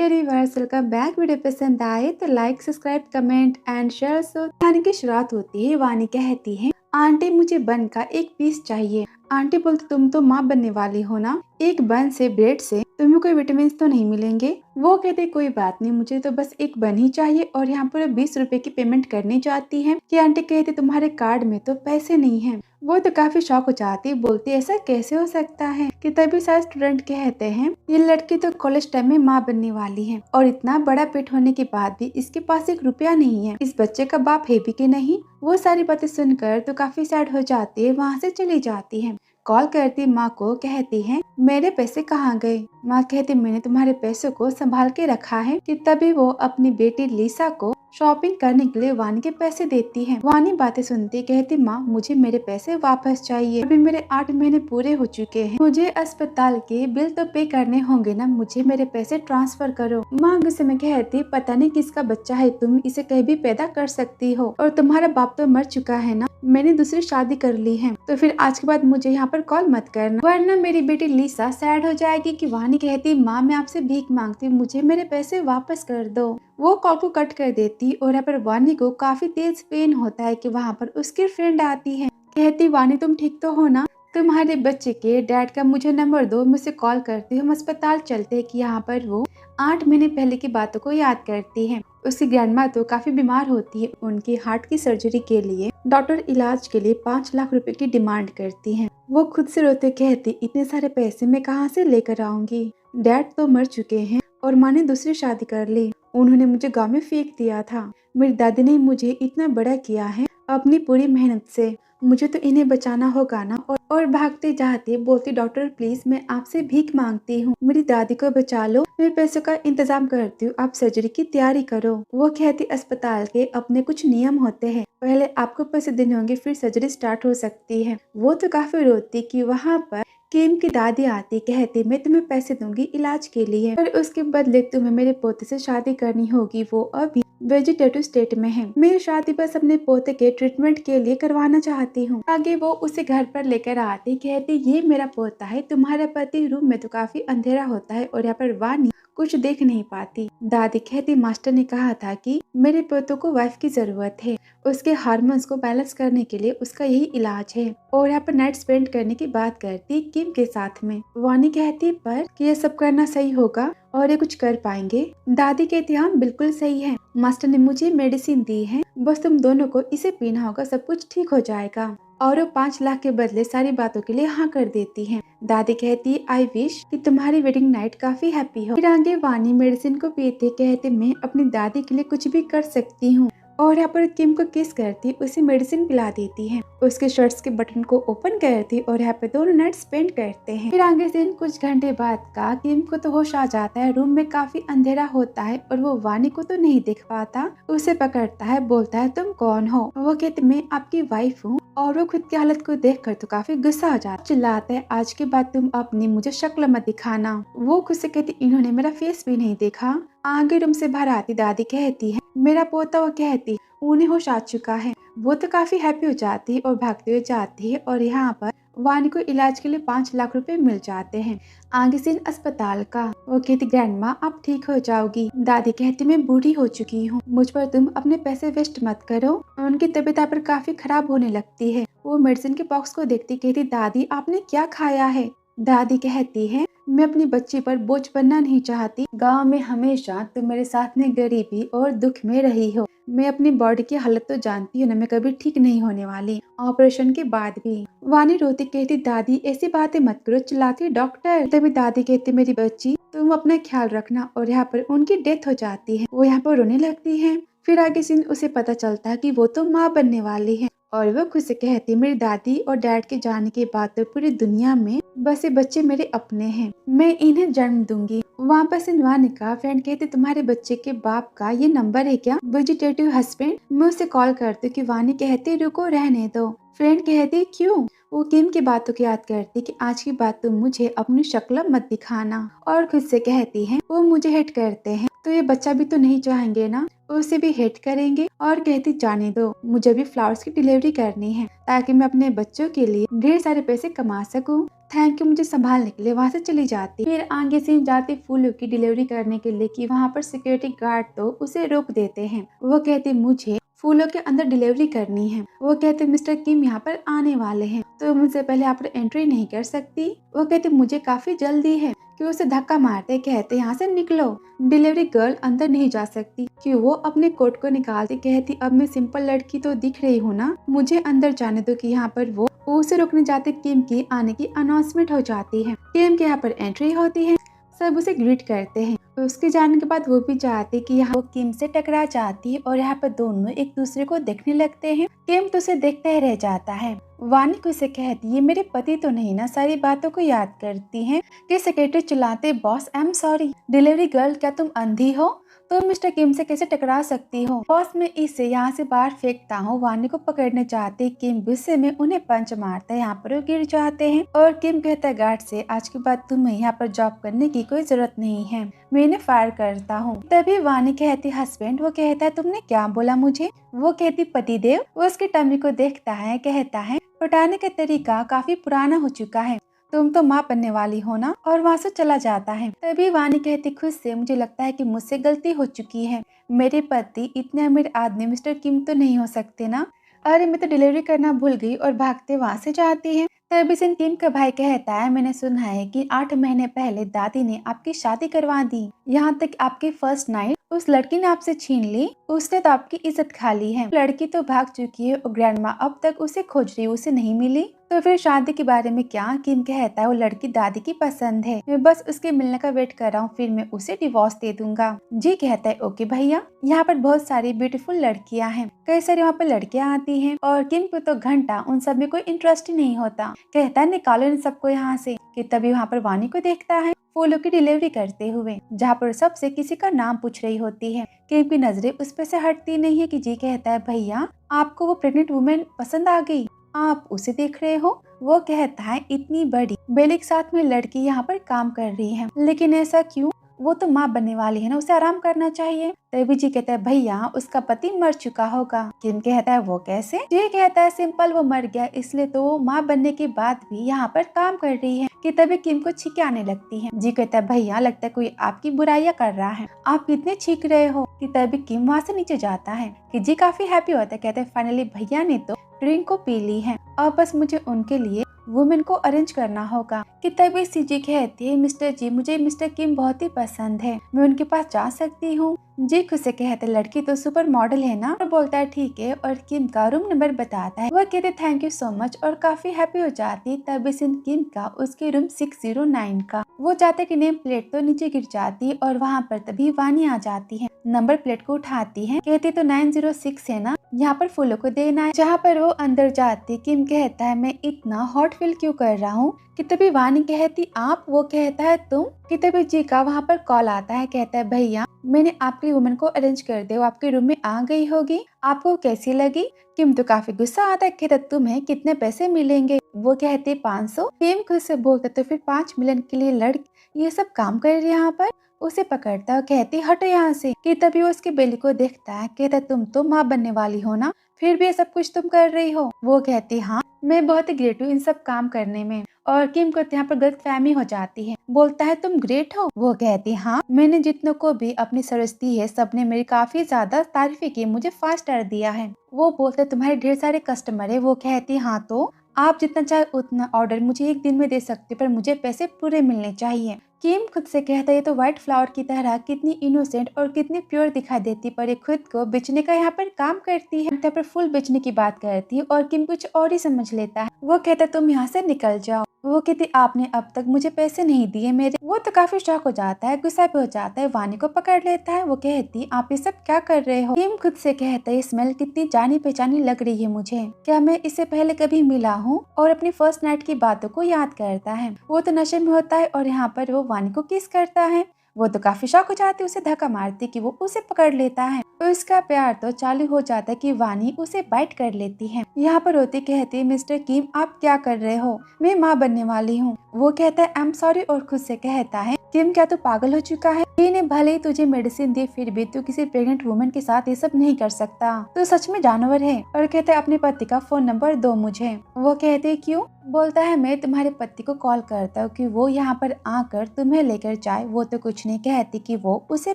Dear viewers, welcome back. Video पसंद आए तो like, subscribe, comment and share. So कहानी की शुरुआत होती है। वानी कहती है, आंटी मुझे बन का एक पीस चाहिए। आंटी बोलती, तुम तो माँ बनने वाली हो ना, एक बन से ब्रेड से तुम्हें कोई विटामिन तो नहीं मिलेंगे। वो कहते, कोई बात नहीं, मुझे तो बस एक बन ही चाहिए और यहाँ पर 20 रुपए की पेमेंट करनी चाहती है। कि आंटी कहती, तुम्हारे कार्ड में तो पैसे नहीं है। वो तो काफी शॉक हो जाती, बोलती ऐसा कैसे हो सकता है। कि तभी सारे स्टूडेंट कहते हैं, ये लड़की तो कॉलेज टाइम में माँ बनने वाली है और इतना बड़ा पेट होने के बाद भी इसके पास 1 रुपया नहीं है। इस बच्चे का बाप है भी कि नहीं। वो सारी बातें सुनकर तो काफी सैड हो जाती है, वहाँ से चली जाती है। कॉल करती माँ को कहती है, मेरे पैसे कहाँ गए। माँ कहती, मैंने तुम्हारे पैसों को संभाल के रखा है। कि तभी वो अपनी बेटी लिसा को शॉपिंग करने के लिए वानी के पैसे देती है। वानी बातें सुनती कहती, माँ मुझे मेरे पैसे वापस चाहिए। अभी मेरे 8 महीने पूरे हो चुके हैं, मुझे अस्पताल के बिल तो पे करने होंगे ना, मुझे मेरे पैसे ट्रांसफर करो। माँ गुस्से में कहती, पता नहीं किसका बच्चा है, तुम इसे कहीं भी पैदा कर सकती हो और तुम्हारा बाप तो मर चुका है ना, मैंने दूसरी शादी कर ली है, तो फिर आज के बाद मुझे यहाँ पर कॉल मत करना, वरना मेरी बेटी लिसा सैड हो जाएगी। कि वानी कहती, माँ मैं आपसे भीख मांगती हूँ, मुझे मेरे पैसे वापस कर दो। वो कॉल को कट कर देती और यहाँ पर वानी को काफी तेज पेन होता है। कि वहाँ पर उसकी फ्रेंड आती है, कहती, वानी तुम ठीक तो हो ना, तुम्हारे बच्चे के डैड का मुझे नंबर दो, मुझसे कॉल करती हूँ, हम अस्पताल चलते हैं। कि यहाँ पर वो 8 महीने पहले की बातों को याद करती है। उसकी ग्रैंडमा तो काफी बीमार होती है, उनकी हार्ट की सर्जरी के लिए डॉक्टर इलाज के लिए 5 लाख रुपए की डिमांड करती है। वो खुद से रोते कहती, इतने सारे पैसे मैं कहाँ से लेकर आऊंगी, डैड तो मर चुके हैं और माँ ने दूसरी शादी कर ली, उन्होंने मुझे गाँव में फेंक दिया था, मेरी दादी ने मुझे इतना बड़ा किया है अपनी पूरी मेहनत से, मुझे तो इन्हें बचाना होगा ना। और भागते जाते बोलती, डॉक्टर प्लीज मैं आपसे भीख मांगती हूँ, मेरी दादी को बचा लो, मैं पैसों का इंतजाम करती हूँ, आप सर्जरी की तैयारी करो। वो कहती, अस्पताल के अपने कुछ नियम होते हैं, पहले आपको पैसे देने होंगे फिर सर्जरी स्टार्ट हो सकती है। वो तो काफी रोती। कि वहाँ पर किम की दादी आती, कहती, मैं तुम्हें पैसे दूंगी इलाज के लिए, पर उसके बदले तुम्हें मेरे पोते से शादी करनी होगी, वो अभी वेजिटेटिव स्टेट में है, मैं शादी बस अपने पोते के ट्रीटमेंट के लिए करवाना चाहती हूँ। आगे वो उसे घर पर लेकर आती, कहती, ये मेरा पोता है, तुम्हारा पति रूम में तो काफी अंधेरा होता है और यहाँ पर वानी कुछ देख नहीं पाती। दादी कहती, मास्टर ने कहा था कि मेरे पोतों को वाइफ की जरूरत है, उसके हार्मोन्स को बैलेंस करने के लिए उसका यही इलाज है। और यहाँ पर नाइट स्पेंड करने की बात करती किम के साथ में। वानी कहती, पर कि ये सब करना सही होगा और ये कुछ कर पाएंगे। दादी कहती, हाँ बिल्कुल सही है, मास्टर ने मुझे मेडिसिन दी है, बस तुम दोनों को इसे पीना होगा, सब कुछ ठीक हो जाएगा। और वो 5 लाख के बदले सारी बातों के लिए हाँ कर देती है। दादी कहती, आई विश कि तुम्हारी वेडिंग नाइट काफी हैप्पी हो। फिर आगे वानी मेडिसिन को पीते कहते, मैं अपनी दादी के लिए कुछ भी कर सकती हूँ। और यहाँ पर किम को किस करती, उसे मेडिसिन पिला देती है, उसके शर्ट्स के बटन को ओपन करती और यहाँ पे दोनों नाइट स्पेंड करते हैं। फिर आगे से कुछ घंटे बाद का किम को तो होश आ जाता है, रूम में काफी अंधेरा होता है और वो वानी को तो नहीं देख पाता, उसे पकड़ता है, बोलता है, तुम कौन हो। वो कहते, मैं आपकी वाइफ हूँ। और वो खुद की हालत को देखकर तो काफी गुस्सा हो जाता, चिल्लाता है, आज के बाद तुम अपनी मुझे शक्ल मत दिखाना। वो खुद से कहती, इन्होंने मेरा फेस भी नहीं देखा। आगे रूम से बाहर आती दादी कहती है, मेरा पोता। वो कहती, उन्हें होश आ चुका है। वो तो काफी हैप्पी हो जाती है और भागते हुए जाती है और यहाँ पर वानी को इलाज के लिए 5 लाख रुपए मिल जाते हैं। आगे से अस्पताल का। वो कहती, ग्रैंडमा आप ठीक हो जाओगी। दादी कहती, मैं बूढ़ी हो चुकी हूँ, मुझ पर तुम अपने पैसे वेस्ट मत करो। उनकी तबीयत पर काफी खराब होने लगती है। वो मेडिसिन के बॉक्स को देखती, कहती, दादी आपने क्या खाया है। दादी कहती है, मैं अपनी बच्ची पर बोझ बनना नहीं चाहती, गांव में हमेशा तुम मेरे साथ में गरीबी और दुख में रही हो, मैं अपनी बॉडी की हालत तो जानती हूँ ना, मैं कभी ठीक नहीं होने वाली, ऑपरेशन के बाद भी। वानी रोती कहती, दादी ऐसी बातें मत करो, चिल्लाती डॉक्टर। तभी दादी कहती, मेरी बच्ची तुम अपना ख्याल रखना। और यहाँ पर उनकी डेथ हो जाती है, वो यहाँ पर रोने लगती है। फिर आगे सीन उसे पता चलता है कि वो तो माँ बनने वाली है और वो खुद से कहती, मेरी दादी और डैड के जाने के बाद तो पूरी दुनिया में बस ये बच्चे मेरे अपने हैं, मैं इन्हें जन्म दूंगी। वहाँ पर वानी का फ्रेंड कहते, तुम्हारे बच्चे के बाप का ये नंबर है क्या, वेजिटेटिव हस्बैंड, मैं उसे कॉल करती हूँ। कि वानी कहती, रुको रहने दो। फ्रेंड कहती, क्यों। वो किम की बातों को याद करती कि आज की बात तुम मुझे अपनी शक्ल मत दिखाना। और खुद से कहती है, वो मुझे हेट करते हैं तो ये बच्चा भी तो नहीं चाहेंगे ना, उसे भी हेट करेंगे। और कहती, जाने दो, मुझे भी फ्लावर्स की डिलीवरी करनी है ताकि मैं अपने बच्चों के लिए ढेर सारे पैसे कमा सकूं। थैंक यू मुझे संभालने के लिए वहाँ से चली जाती। फिर आगे से जाती फूलों की डिलीवरी करने के लिए कि वहाँ पर सिक्योरिटी गार्ड तो उसे रोक देते हैं। वो कहते मुझे फूलों के अंदर डिलीवरी करनी है। वो कहते मिस्टर किम यहाँ पर आने वाले हैं, तो मुझसे पहले यहाँ पर एंट्री नहीं कर सकती। वो कहते मुझे काफी जल्दी है। कि उसे धक्का मारते कहते यहाँ से निकलो। डिलीवरी गर्ल अंदर नहीं जा सकती कि वो अपने कोट को निकालती कहती अब मैं सिंपल लड़की तो दिख रही हूँ ना, मुझे अंदर जाने दो। कि यहाँ पर वो उसे रोकने जाते किम की आने की अनाउंसमेंट हो जाती है। किम के यहाँ पर एंट्री होती है, सब उसे ग्रीट करते हैं। उसके जाने के बाद वो भी चाहती कि यहाँ वो किम से टकरा जाती है और यहाँ पर दोनों एक दूसरे को देखने लगते हैं। किम तो उसे देखता ही रह जाता है। वानी को उसे कहती है मेरे पति तो नहीं ना, सारी बातों को याद करती है। कि सेक्रेटरी चिल्लाते boss I am sorry. Delivery girl क्या तुम अंधी हो? तो मिस्टर किम से कैसे टकरा सकती हो? बॉस मैं इसे यहाँ से बाहर फेंकता हूँ। वानी को पकड़ने चाहते किम गुस्से में उन्हें पंच मारता है। यहाँ पर वो गिर जाते हैं और किम कहता है गार्ड से आज के बाद तुम्हें यहाँ पर जॉब करने की कोई जरूरत नहीं है, मैं इन्हें फायर करता हूँ। तभी वानी कहती हस्बैंड। वो कहता है तुमने क्या बोला मुझे? वो कहती पतिदेव। वो उसकी टमी को देखता है, कहता है पटाने का तरीका काफी पुराना हो चुका है, तुम तो माँ बनने वाली हो ना, और वहाँ से चला जाता है। तभी वानी कहती खुद से मुझे लगता है कि मुझसे गलती हो चुकी है, मेरे पति इतने अमीर आदमी मिस्टर किम तो नहीं हो सकते ना। अरे मैं तो डिलीवरी करना भूल गई, और भागते वहाँ से जाती है। तभी से किम का भाई कहता है मैंने सुना है कि 8 महीने पहले दादी ने आपकी शादी करवा दी, यहाँ तक आपकी फर्स्ट नाइट उस लड़की ने आपसे छीन ली, उसने तो आपकी इज्जत खा ली है। लड़की तो भाग चुकी है और ग्रैंडमा अब तक उसे खोज रही, उसे नहीं मिली। तो फिर शादी के बारे में क्या? किम कहता है वो लड़की दादी की पसंद है, मैं बस उसके मिलने का वेट कर रहा हूँ, फिर मैं उसे डिवोर्स दे दूंगा। जी कहता है ओके भैया। यहाँ पर बहुत सारी ब्यूटीफुल लड़कियाँ हैं, कई सारी वहाँ पर लड़कियाँ आती हैं और किम को तो घंटा उन सब में कोई इंटरेस्ट ही नहीं होता। कहता है निकालो इन सबको यहाँ से। कि तभी वहाँ पर वानी को देखता है फूलों की डिलीवरी करते हुए, जहाँ पर सबसे किसी का नाम पूछ रही होती है। किम की नजरें उस पर से हटती नहीं है। कि जी कहता है भैया आपको वो प्रेग्नेंट वुमेन पसंद आ गई, आप उसे देख रहे हो? वो कहता है इतनी बड़ी बेली के साथ में लड़की यहाँ पर काम कर रही है, लेकिन ऐसा क्यों? वो तो माँ बनने वाली है ना, उसे आराम करना चाहिए। तभी जी कहता है भैया उसका पति मर चुका होगा। किम कहता है वो कैसे? जी कहता है सिंपल, वो मर गया इसलिए तो वो माँ बनने के बाद भी यहाँ पर काम कर रही है। कि तभी किम को छींके आने लगती है। जी कहता है भैया लगता है कोई आपकी बुराइयां कर रहा है, आप कितने छींक रहे हो। कि तभी किम वहाँ से नीचे जाता है। कि जी काफी हैप्पी होता है, कहते हैं फाइनली भैया ने तो ड्रिंक को पी ली है, अब बस मुझे उनके लिए वुमेन को अरेंज करना होगा। कि तभी सीजी कहती है मिस्टर जी मुझे मिस्टर किम बहुत ही पसंद है, मैं उनके पास जा सकती हूँ? जी खुद से कहते लड़की तो सुपर मॉडल है ना, और बोलता है ठीक है, और किम का रूम नंबर बताता है। वह कहते थैंक यू सो मच और काफी हैप्पी हो जाती। तभी सिंह किम का उसके रूम 609 का वो चाहते कि नेम प्लेट तो नीचे गिर जाती और वहाँ पर तभी वानी आ जाती है, नंबर प्लेट को उठाती है, कहती तो 906 है ना, यहाँ पर फूलों को देना है। जहाँ पर वो अंदर जाती किम कहता है मैं इतना हॉट फील क्यों कर रहा हूँ। कि तभी वानी कहती आप? वो कहता है तुम? कि तभी जी का वहाँ पर कॉल आता है, कहता है भैया मैंने आपकी वुमन को अरेंज कर दे, वो आपके रूम में आ गई होगी, आपको कैसी लगी? किम तो काफी गुस्सा आता है, कहता तुम्हें कितने पैसे मिलेंगे? वो कहते 500। किम खुद से बोलता तो फिर 5 मिलियन के लिए लड़की ये सब काम कर रही है यहाँ पर। उसे पकड़ता और कहती हटो यहाँ से। कि तभी वो उसके बेली को देखता है, कहता तुम तो माँ बनने वाली हो ना, फिर भी ये सब कुछ तुम कर रही हो? वो कहती हाँ मैं बहुत ही ग्रेट हूँ इन सब काम करने में। और किम को यहाँ पर गलतफहमी हो जाती है, बोलता है तुम ग्रेट हो? वो कहती हाँ मैंने जितनों को भी अपनी सर्विस दी है सबने मेरी काफी ज्यादा तारीफें की, मुझे 5 स्टार दिया है। वो बोलते तुम्हारे ढेर सारे कस्टमर है। वो कहती हाँ तो आप जितना चाहे उतना ऑर्डर मुझे एक दिन में दे सकते, पर मुझे पैसे पूरे मिलने चाहिए। किम खुद से कहता है ये तो व्हाइट फ्लावर की तरह कितनी इनोसेंट और कितनी प्योर दिखाई देती, पर ये खुद को बेचने का यहाँ पर काम करती है। यहाँ पर फुल बेचने की बात करती है और किम कुछ और ही समझ लेता है। वो कहता तुम यहाँ से निकल जाओ। वो कहती आपने अब तक मुझे पैसे नहीं दिए मेरे। वो तो काफी शॉक हो जाता है, गुस्सा भी हो जाता है, वानी को पकड़ लेता है। वो कहती आप ये सब क्या कर रहे हो? किम खुद से कहता है स्मेल कितनी जानी पहचानी लग रही है मुझे, क्या मैं इससे पहले कभी मिला हूँ? और अपनी फर्स्ट नाइट की बातों को याद करता है। वो तो नशे में होता है और यहाँ पर वो वानी को किस करता है। वो तो काफी शॉक हो जाती है, उसे धक्का मारती कि वो उसे पकड़ लेता है। तो इसका प्यार तो चालू हो जाता है कि वानी उसे बाइट कर लेती है। यहाँ पर रोती कहती है, मिस्टर किम आप क्या कर रहे हो, मैं माँ बनने वाली हूँ। वो कहता है आई एम सॉरी और खुद से कहता है, किम क्या तू पागल हो चुका है? ने भले ही तुझे मेडिसिन दी फिर भी तू किसी प्रेग्नेंट वुमन के साथ ये सब नहीं कर सकता, तो सच में जानवर है। और कहते है अपने पति का फोन नंबर दो मुझे। वो कहते क्यों? बोलता है मैं तुम्हारे पति को कॉल करता हूँ कि वो यहाँ पर आकर तुम्हें लेकर जाए। वो तो कुछ नहीं कहती कि वो उसे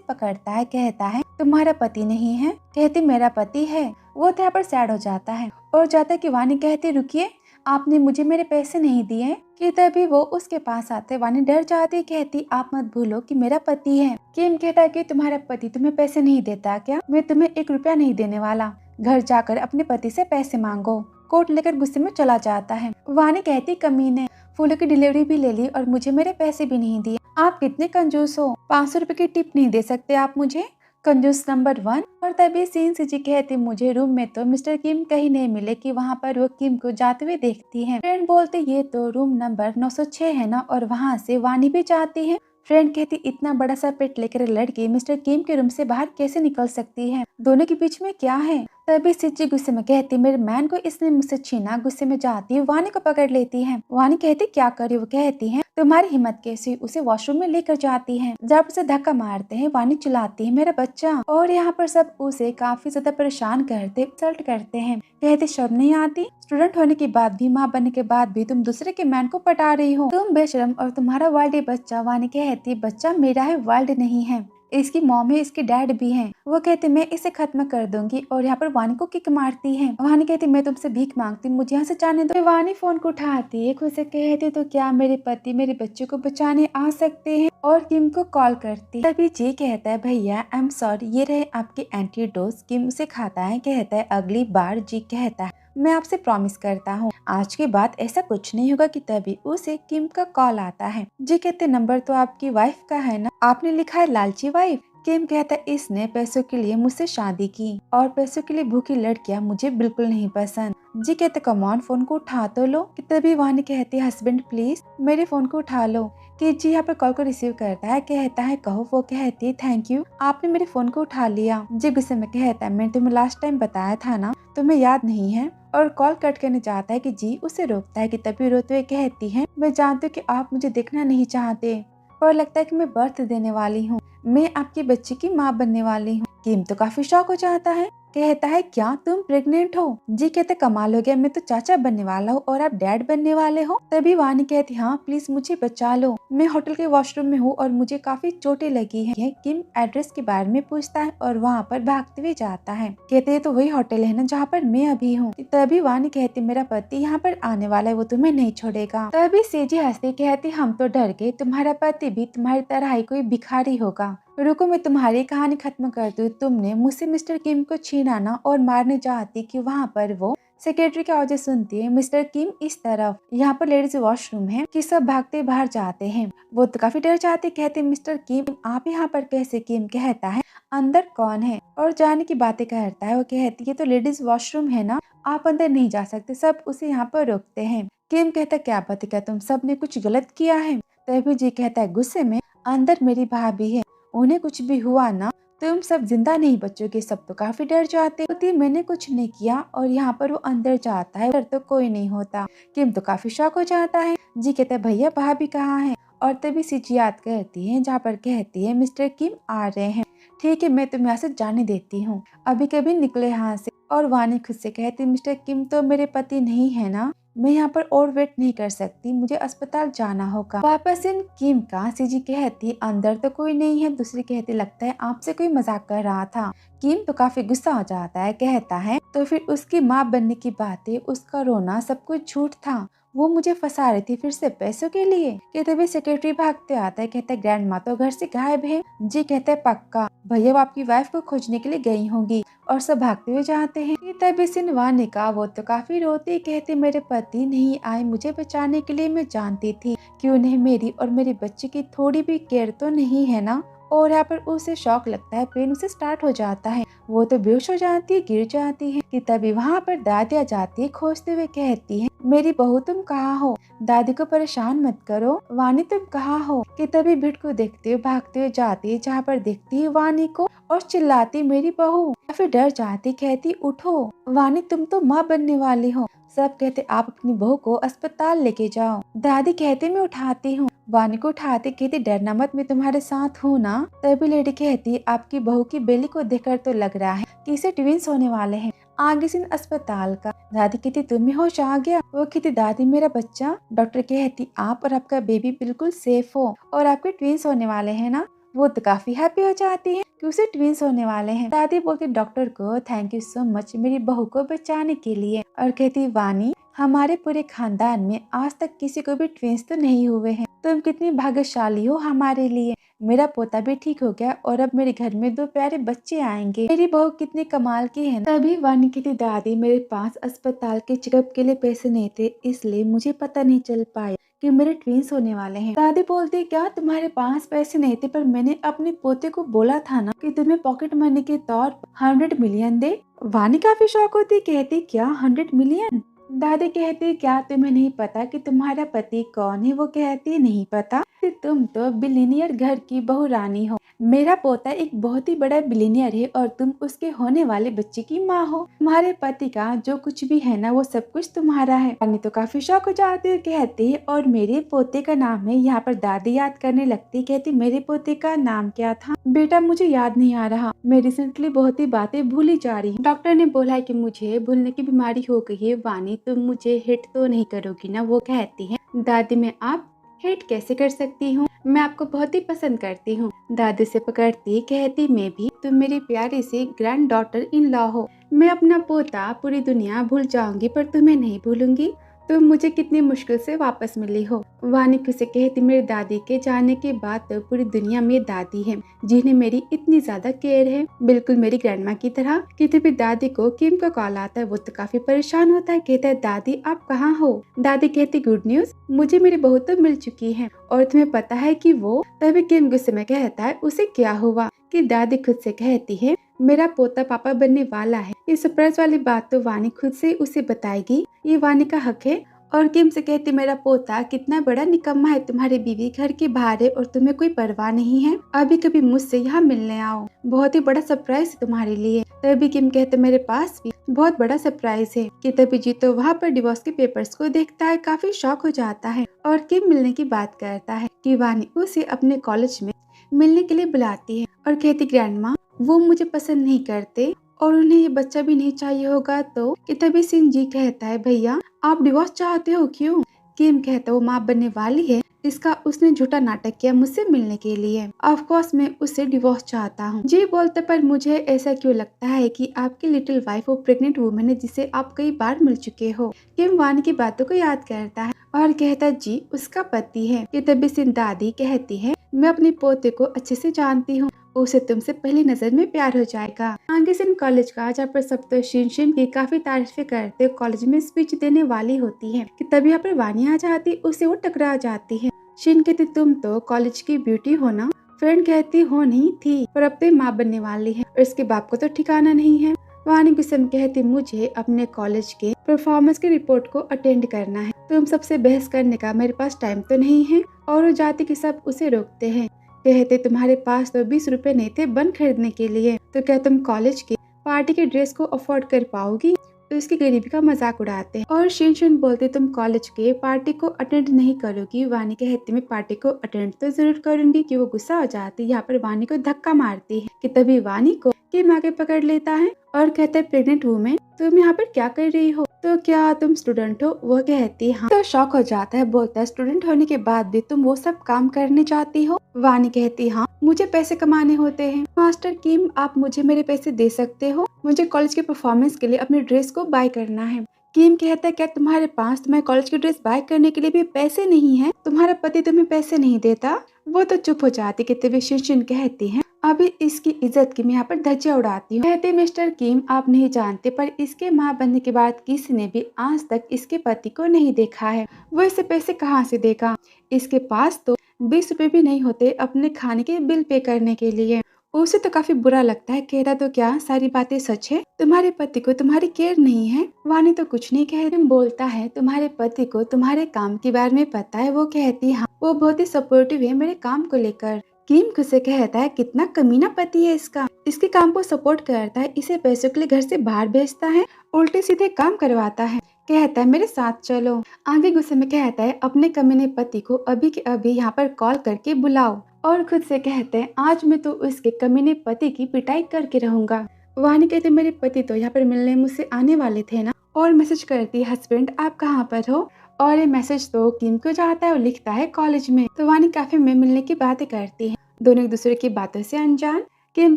पकड़ता है, कहता है तुम्हारा पति नहीं है? कहती मेरा पति है। वो तो यहाँ पर सैड हो जाता है और जाता है कि वानी कहती रुकिए आपने मुझे मेरे पैसे नहीं दिए। कि तभी वो उसके पास आते, वानी डर जाती, कहती आप मत भूलो कि मेरा पति है। किम कहता है कि तुम्हारा पति तुम्हें पैसे नहीं देता क्या? मैं तुम्हें 1 रुपया नहीं देने वाला, घर जाकर अपने पति से पैसे मांगो। कोट लेकर गुस्से में चला जाता है। वानी कहती कमीने, फूलों की डिलीवरी भी ले ली और मुझे मेरे पैसे भी नहीं दिए। आप कितने कंजूस हो, 500 रुपए की टिप नहीं दे सकते आप मुझे, कंजूस नंबर 1। और तभी सीन जी कहती मुझे रूम में तो मिस्टर किम कहीं नहीं मिले कि वहाँ पर वो किम को जाते हुए देखती है। फ्रेंड बोलते ये तो रूम नंबर 906 है ना, और वहाँ से वानी भी जाती है। फ्रेंड कहती इतना बड़ा सा पेट लेकर लड़की मिस्टर किम के रूम से बाहर कैसे निकल सकती है, दोनों के बीच में क्या है? तभी सिची गुस्से में कहती मेरे मैन को इसने मुझसे छीना। गुस्से में जाती है, वानी को पकड़ लेती है। वानी कहती क्या करी? वो कहती है तुम्हारी हिम्मत कैसी? उसे वॉशरूम में लेकर जाती है। जब उसे धक्का मारते हैं वानी चिल्लाती है मेरा बच्चा। और यहाँ पर सब उसे काफी ज्यादा परेशान करते, इंसल्ट करते हैं। कहते शर्म नहीं आती, स्टूडेंट होने के बाद भी, माँ बनने के बाद भी तुम दूसरे के मैन को पटा रही हो, तुम बेशरम और तुम्हारा वाइल्ड बच्चा। वानी कहती बच्चा मेरा है, वाइल्ड नहीं है, इसकी मॉम है, इसके डैड भी हैं। वो कहते मैं इसे खत्म कर दूंगी और यहाँ पर वानी को किक मारती है। वानी कहती मैं तुमसे भीख मांगती, मुझे यहाँ से जाने दो। वानी फोन को उठाती है, खुद से कहती तो क्या मेरे पति मेरे बच्चे को बचाने आ सकते हैं, और किम को कॉल करती। तभी जी कहता है भैया आई एम सॉरी, ये रहे आपके एंटीडोज। किम उसे खाता है, कहता है अगली बार। जी कहता है मैं आपसे प्रॉमिस करता हूँ आज के बाद ऐसा कुछ नहीं होगा। कि तभी उसे किम का कॉल आता है। जी कहते नंबर तो आपकी वाइफ का है ना, आपने लिखा है लालची वाइफ। किम कहता है इसने पैसों के लिए मुझसे शादी की और पैसों के लिए भूखी लड़कियां मुझे बिल्कुल नहीं पसंद। जी कहते कम ऑन फोन को उठा तो लो। कि तभी वानी कहती है हस्बैंड प्लीज मेरे फोन को उठा लो। कि जी यहाँ पर कॉल को रिसीव करता है, कहता है कहो। वो कहती है थैंक यू आपने मेरे फोन को उठा लिया। जी गुस्से में कहता है मैंने तुम्हें लास्ट टाइम बताया था ना, तुम्हें याद नहीं है। और कॉल कट करने जाता है कि जी उसे रोकता है। कि तभी रोते हुए कहती है मैं जानती हूँ कि आप मुझे देखना नहीं चाहते, और लगता है कि मैं बर्थ देने वाली हूँ, मैं आपके बच्चे की माँ बनने वाली हूँ। किम तो काफी शॉक हो जाता है, कहता है क्या तुम प्रेग्नेंट हो? जी कहते कमाल हो गया, मैं तो चाचा बनने वाला हूँ और आप डैड बनने वाले हो। तभी वानी कहती हाँ प्लीज मुझे बचा लो, मैं होटल के वॉशरूम में हूँ और मुझे काफी चोटें लगी हैं। किम एड्रेस के बारे में पूछता है और वहाँ पर भागते हुए जाता है। कहते हैं तो वही होटल है ना जहाँ पर मैं अभी हूँ। तभी वानी कहती मेरा पति यहाँ पर आने वाला है, वो तुम्हें नहीं छोड़ेगा। तभी सेजी हंसती कहती हम तो डर गए, तुम्हारा पति भी तुम्हारी तरह ही कोई भिखारी होगा। रुको मैं तुम्हारी कहानी खत्म कर दूं। तुमने मुझसे मिस्टर किम को छीनाना और मारने जाती कि वहाँ पर वो सेक्रेटरी की आवाज़ें सुनती है मिस्टर किम इस तरफ, यहाँ पर लेडीज वॉशरूम है। कि सब भागते बाहर जाते हैं। वो तो काफी डर जाते, कहते मिस्टर किम आप यहाँ पर कैसे? किम कहता है अंदर कौन है, और जाने की बातें करता है। वो कहती है तो लेडीज वॉशरूम है ना, आप अंदर नहीं जा सकते। सब उसे यहाँ पर रोकते हैं। किम कहता क्या पता क्या तुम सब ने कुछ गलत किया है। तभी जी कहता है गुस्से में अंदर मेरी भाभी है, उन्हें कुछ भी हुआ ना तुम सब जिंदा नहीं बचोगे। सब तो काफी डर जाते होती मैंने कुछ नहीं किया, और यहाँ पर वो अंदर जाता है, डर तो कोई नहीं होता। किम तो काफी शॉक हो जाता है। जी कहता है भैया भाभी कहाँ है? और तभी सिची याद करती है जहाँ पर कहती है मिस्टर किम आ रहे हैं, ठीक है मैं तुम्हें यहाँ से जाने देती हूँ, अभी कभी निकले यहाँ से। और वानी खुद से कहती मिस्टर किम तो मेरे पति नहीं है ना, मैं यहाँ पर और वेट नहीं कर सकती, मुझे अस्पताल जाना होगा। वापस इन किम का सीजी कहती अंदर तो कोई नहीं है। दूसरी कहती लगता है आपसे कोई मजाक कर रहा था। किम तो काफी गुस्सा हो जाता है, कहता है तो फिर उसकी माँ बनने की बातें, उसका रोना सब कुछ झूठ था, वो मुझे फंसा रही थी फिर से पैसों के लिए। कि तभी सेक्रेटरी भागते आता है, कहता है ग्रैंड माँ तो घर से गायब है। जी कहता है पक्का भैया वो आपकी वाइफ को खोजने के लिए गई होंगी। और सब भागते हुए जाते हैं। कि तभी सिनवानी का वो तो काफी रोती, कहती मेरे पति नहीं आए मुझे बचाने के लिए, मैं जानती थी कि उन्हें मेरी और मेरे बच्चे की थोड़ी भी केयर तो नहीं है ना। और यहाँ पर उसे शौक लगता है, पेन उसे स्टार्ट हो जाता है, वो तो बेहोश हो जाती है, गिर जाती है। कि तभी वहाँ पर दादिया जाती है खोजते हुए, कहती है मेरी बहू तुम कहाँ हो, दादी को परेशान मत करो, वानी तुम कहाँ हो। कि तभी भिट को देखते हुए भागते हुए जाती है जहाँ पर देखती है वानी को और चिल्लाती मेरी बहू। काफी डर जाती, कहती उठो वानी, तुम तो माँ बनने वाली हो। सब कहते आप अपनी बहू को अस्पताल लेके जाओ। दादी कहते मैं उठाती हूँ। वानी को उठाते कहती डरना मत, मैं तुम्हारे साथ हूँ ना। तभी लेडी कहती आपकी बहू की बेली को देखकर तो लग रहा है कि इसे ट्विंस होने वाले हैं। आगे सीन अस्पताल का। दादी कहती तुम्हें होश आ गया। वो कहती दादी मेरा बच्चा। डॉक्टर कहती आप और आपका बेबी बिल्कुल सेफ हो और आपके ट्विंस होने वाले हैं ना। वो तो काफी हैप्पी हो जाती है कि उसे ट्विंस होने वाले हैं। दादी बोलती डॉक्टर को थैंक यू सो मच मेरी बहू को बचाने के लिए। और कहती वानी हमारे पूरे खानदान में आज तक किसी को भी ट्विंस तो नहीं हुए हैं। तुम कितनी भाग्यशाली हो हमारे लिए। मेरा पोता भी ठीक हो गया और अब मेरे घर में 2 प्यारे बच्चे आएंगे। मेरी बहू कितनी कमाल की है। तभी वानी कहती दादी मेरे पास अस्पताल के चेकअप के लिए पैसे नहीं थे, इसलिए मुझे पता नहीं चल पाया कि मेरे ट्विंस होने वाले हैं। दादी बोलती क्या तुम्हारे पास पैसे नहीं थे, पर मैंने अपने पोते को बोला था ना कि तुम्हें पॉकेट मनी के तौर पर 100 मिलियन दे। वानी काफी शौक होती, कहती क्या 100 मिलियन। दादी कहती क्या तुम्हें नहीं पता कि तुम्हारा पति कौन है। वो कहती नहीं पता। तुम तो बिलियनियर घर की बहू रानी हो। मेरा पोता एक बहुत ही बड़ा बिलियनियर है और तुम उसके होने वाले बच्चे की माँ हो। तुम्हारे पति का जो कुछ भी है ना वो सब कुछ तुम्हारा है। रानी तो काफी शौक हो जाती है, कहती है और मेरे पोते का नाम है। यहाँ पर दादी याद करने लगती, कहती मेरे पोते का नाम क्या था बेटा, मुझे याद नहीं आ रहा। मैं रिसेंटली बहुत ही बातें भूली जा रही हूँ। डॉक्टर ने बोला है कि मुझे भूलने की बीमारी हो गई है। वानी तुम मुझे हिट तो नहीं करोगी ना। वो कहती है दादी मैं आप हिट कैसे कर सकती हूँ, मैं आपको बहुत ही पसंद करती हूँ। दादी से पकड़ती, कहती मैं भी, तुम मेरी प्यारी सी ग्रैंड डॉटर इन लॉ हो। मैं अपना पोता पूरी दुनिया भूल जाऊंगी पर तुम्हें नहीं भूलूंगी। तुम मुझे कितनी मुश्किल से वापस मिली हो। वानी से कहती मेरी दादी के जाने के बाद तो पूरी दुनिया में दादी है जिन्हें मेरी इतनी ज्यादा केयर है, बिल्कुल मेरी ग्रैंडमा की तरह। किसी भी दादी को किम का कॉल आता है वो तो काफी परेशान होता है, कहता है दादी आप कहाँ हो। दादी कहती गुड न्यूज, मुझे मेरी बहू तो मिल चुकी है और तुम्हें पता है कि वो। तभी किम गुस्से में कहता है उसे क्या हुआ। कि दादी खुद से कहती है मेरा पोता पापा बनने वाला है। ये सरप्राइज वाली बात तो वानी खुद से उसे बताएगी, ये वानी का हक है। और किम से कहती मेरा पोता कितना बड़ा निकम्मा है, तुम्हारी बीवी घर के बाहर है और तुम्हें कोई परवाह नहीं है। अभी कभी मुझसे यहाँ मिलने आओ, बहुत ही बड़ा सरप्राइज है तुम्हारे लिए। तभी किम कहते मेरे पास भी बहुत बड़ा सरप्राइज है। कि तभी जीतो वहाँ पर डिवोर्स के पेपर्स को देखता है, काफी शॉक हो जाता है और किम मिलने की बात करता है कि वानी उसे अपने कॉलेज में मिलने के लिए बुलाती है और कहती ग्रैंडमा वो मुझे पसंद नहीं करते और उन्हें ये बच्चा भी नहीं चाहिए होगा। तो कि तभी सिंजी कहता है भैया आप डिवोर्स चाहते हो क्यों। किम कहता वो माँ बनने वाली है, इसका उसने झूठा नाटक किया मुझसे मिलने के लिए। ऑफ कोर्स मैं उससे डिवोर्स चाहता हूँ। जी बोलते पर मुझे ऐसा क्यों लगता है कि आपकी लिटिल वाइफ वो प्रेग्नेंट वुमन है जिसे आप कई बार मिल चुके हो। किम वानी की बातों को याद करता है और कहता जी उसका पति है। कि तभी सिंह दादी कहती है मैं अपने पोते को अच्छे से जानती हूँ, उसे तुमसे पहली नजर में प्यार हो जाएगा। आगे सिंह कॉलेज का जहाँ पर सब तो शिन की काफी तारीफें करते कॉलेज में स्पीच देने वाली होती है। कि तभी यहाँ पर वानी आ जाती, उसे वो टकरा जाती है। शिन कहती तुम तो कॉलेज की ब्यूटी हो ना। फ्रेंड कहती हो नहीं थी पर अब तो माँ बनने वाली है और इसके बाप को तो ठिकाना नहीं है। वानी गुस्से में कहती मुझे अपने कॉलेज के परफॉर्मेंस की रिपोर्ट को अटेंड करना है, तुम सबसे बहस करने का मेरे पास टाइम तो नहीं है। और वो जाति के सब उसे रोकते हैं, कहते तुम्हारे पास तो 20 रुपए नहीं थे बन खरीदने के लिए, तो क्या तुम कॉलेज की पार्टी के ड्रेस को अफोर्ड कर पाओगी। तो इसकी गरीबी का मजाक उड़ाते हैं और शिन बोलते तुम कॉलेज के पार्टी को अटेंड नहीं करोगी। वानी कहती मैं पार्टी को अटेंड तो जरूर करूंगी। कि वो गुस्सा हो जाती है, यहाँ पर वानी को धक्का मारती है। कि तभी वानी को किम आगे पकड़ लेता है और कहता है प्रेग्नेंट वुमेन तुम यहाँ पर क्या कर रही हो, तो क्या तुम स्टूडेंट हो। वो कहती हाँ। तो शॉक हो जाता है, बोलता है स्टूडेंट होने के बाद भी तुम वो सब काम करने जाती हो। वानी कहती हाँ मुझे पैसे कमाने होते हैं। मास्टर किम आप मुझे मेरे पैसे दे सकते हो, मुझे कॉलेज के परफॉर्मेंस के लिए अपने ड्रेस को बाय करना है। किम कहता है क्या तुम्हारे पास तुम्हारे कॉलेज की ड्रेस बाय करने के लिए भी पैसे नहीं है, तुम्हारा पति तुम्हें पैसे नहीं देता। वो तो चुप हो जाती। कि तभी शिन कहती है अभी इसकी इज्जत की मैं यहाँ पर धज्जियां उड़ाती हूँ। कहते मिस्टर किम आप नहीं जानते पर इसके माँ बनने के बाद किसी ने भी आज तक इसके पति को नहीं देखा है, वो इसे पैसे कहाँ से देगा। इसके पास तो 20 रुपए भी नहीं होते अपने खाने के बिल पे करने के लिए। उसे तो काफी बुरा लगता है, कह रहा तो क्या सारी बातें सच है, तुम्हारे पति को तुम्हारी केयर नहीं है। वानी तो कुछ नहीं कह रही, बोलता है तुम्हारे पति को तुम्हारे काम के बारे में पता है। वो कहती हाँ वो बहुत ही सपोर्टिव है मेरे काम को लेकर। किम खुद से कहता है कितना कमीना पति है इसका, इसके काम को सपोर्ट करता है, इसे पैसों के लिए घर से बाहर भेजता है, उल्टे सीधे काम करवाता है। कहता है मेरे साथ चलो। आगे गुस्से में कहता है अपने कमीने पति को अभी के अभी यहाँ पर कॉल करके बुलाओ। और खुद से कहते हैं आज मैं तो उसके कमीने पति की पिटाई करके रहूंगा। वानी कहते मेरे पति तो यहाँ पर मिलने मुझसे आने वाले थे ना। और मैसेज करती है हस्बैंड आप कहाँ पर हो। और ये मैसेज तो किम को जाता है और लिखता है कॉलेज में। तो वानी कैफे में मिलने की बातें करती है, दोनों एक दूसरे की बातों से अनजान। किम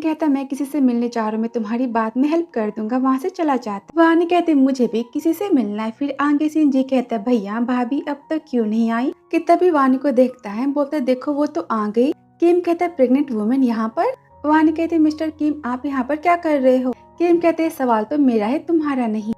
कहता मैं किसी से मिलने जा रहा हूँ, मैं तुम्हारी बात में हेल्प कर दूंगा, वहाँ से चला जाता। वानी कहते मुझे भी किसी से मिलना है। फिर आगे से जी कहता है भैया भाभी अब तक क्यों नहीं आई। कि तभी वानी को देखता है, बोलता है देखो वो तो आ गई। किम कहता है प्रेग्नेंट वुमेन यहाँ पर। वानी कहते मिस्टर किम आप यहाँ पर क्या कर रहे हो। किम कहते सवाल तो मेरा है तुम्हारा नहीं,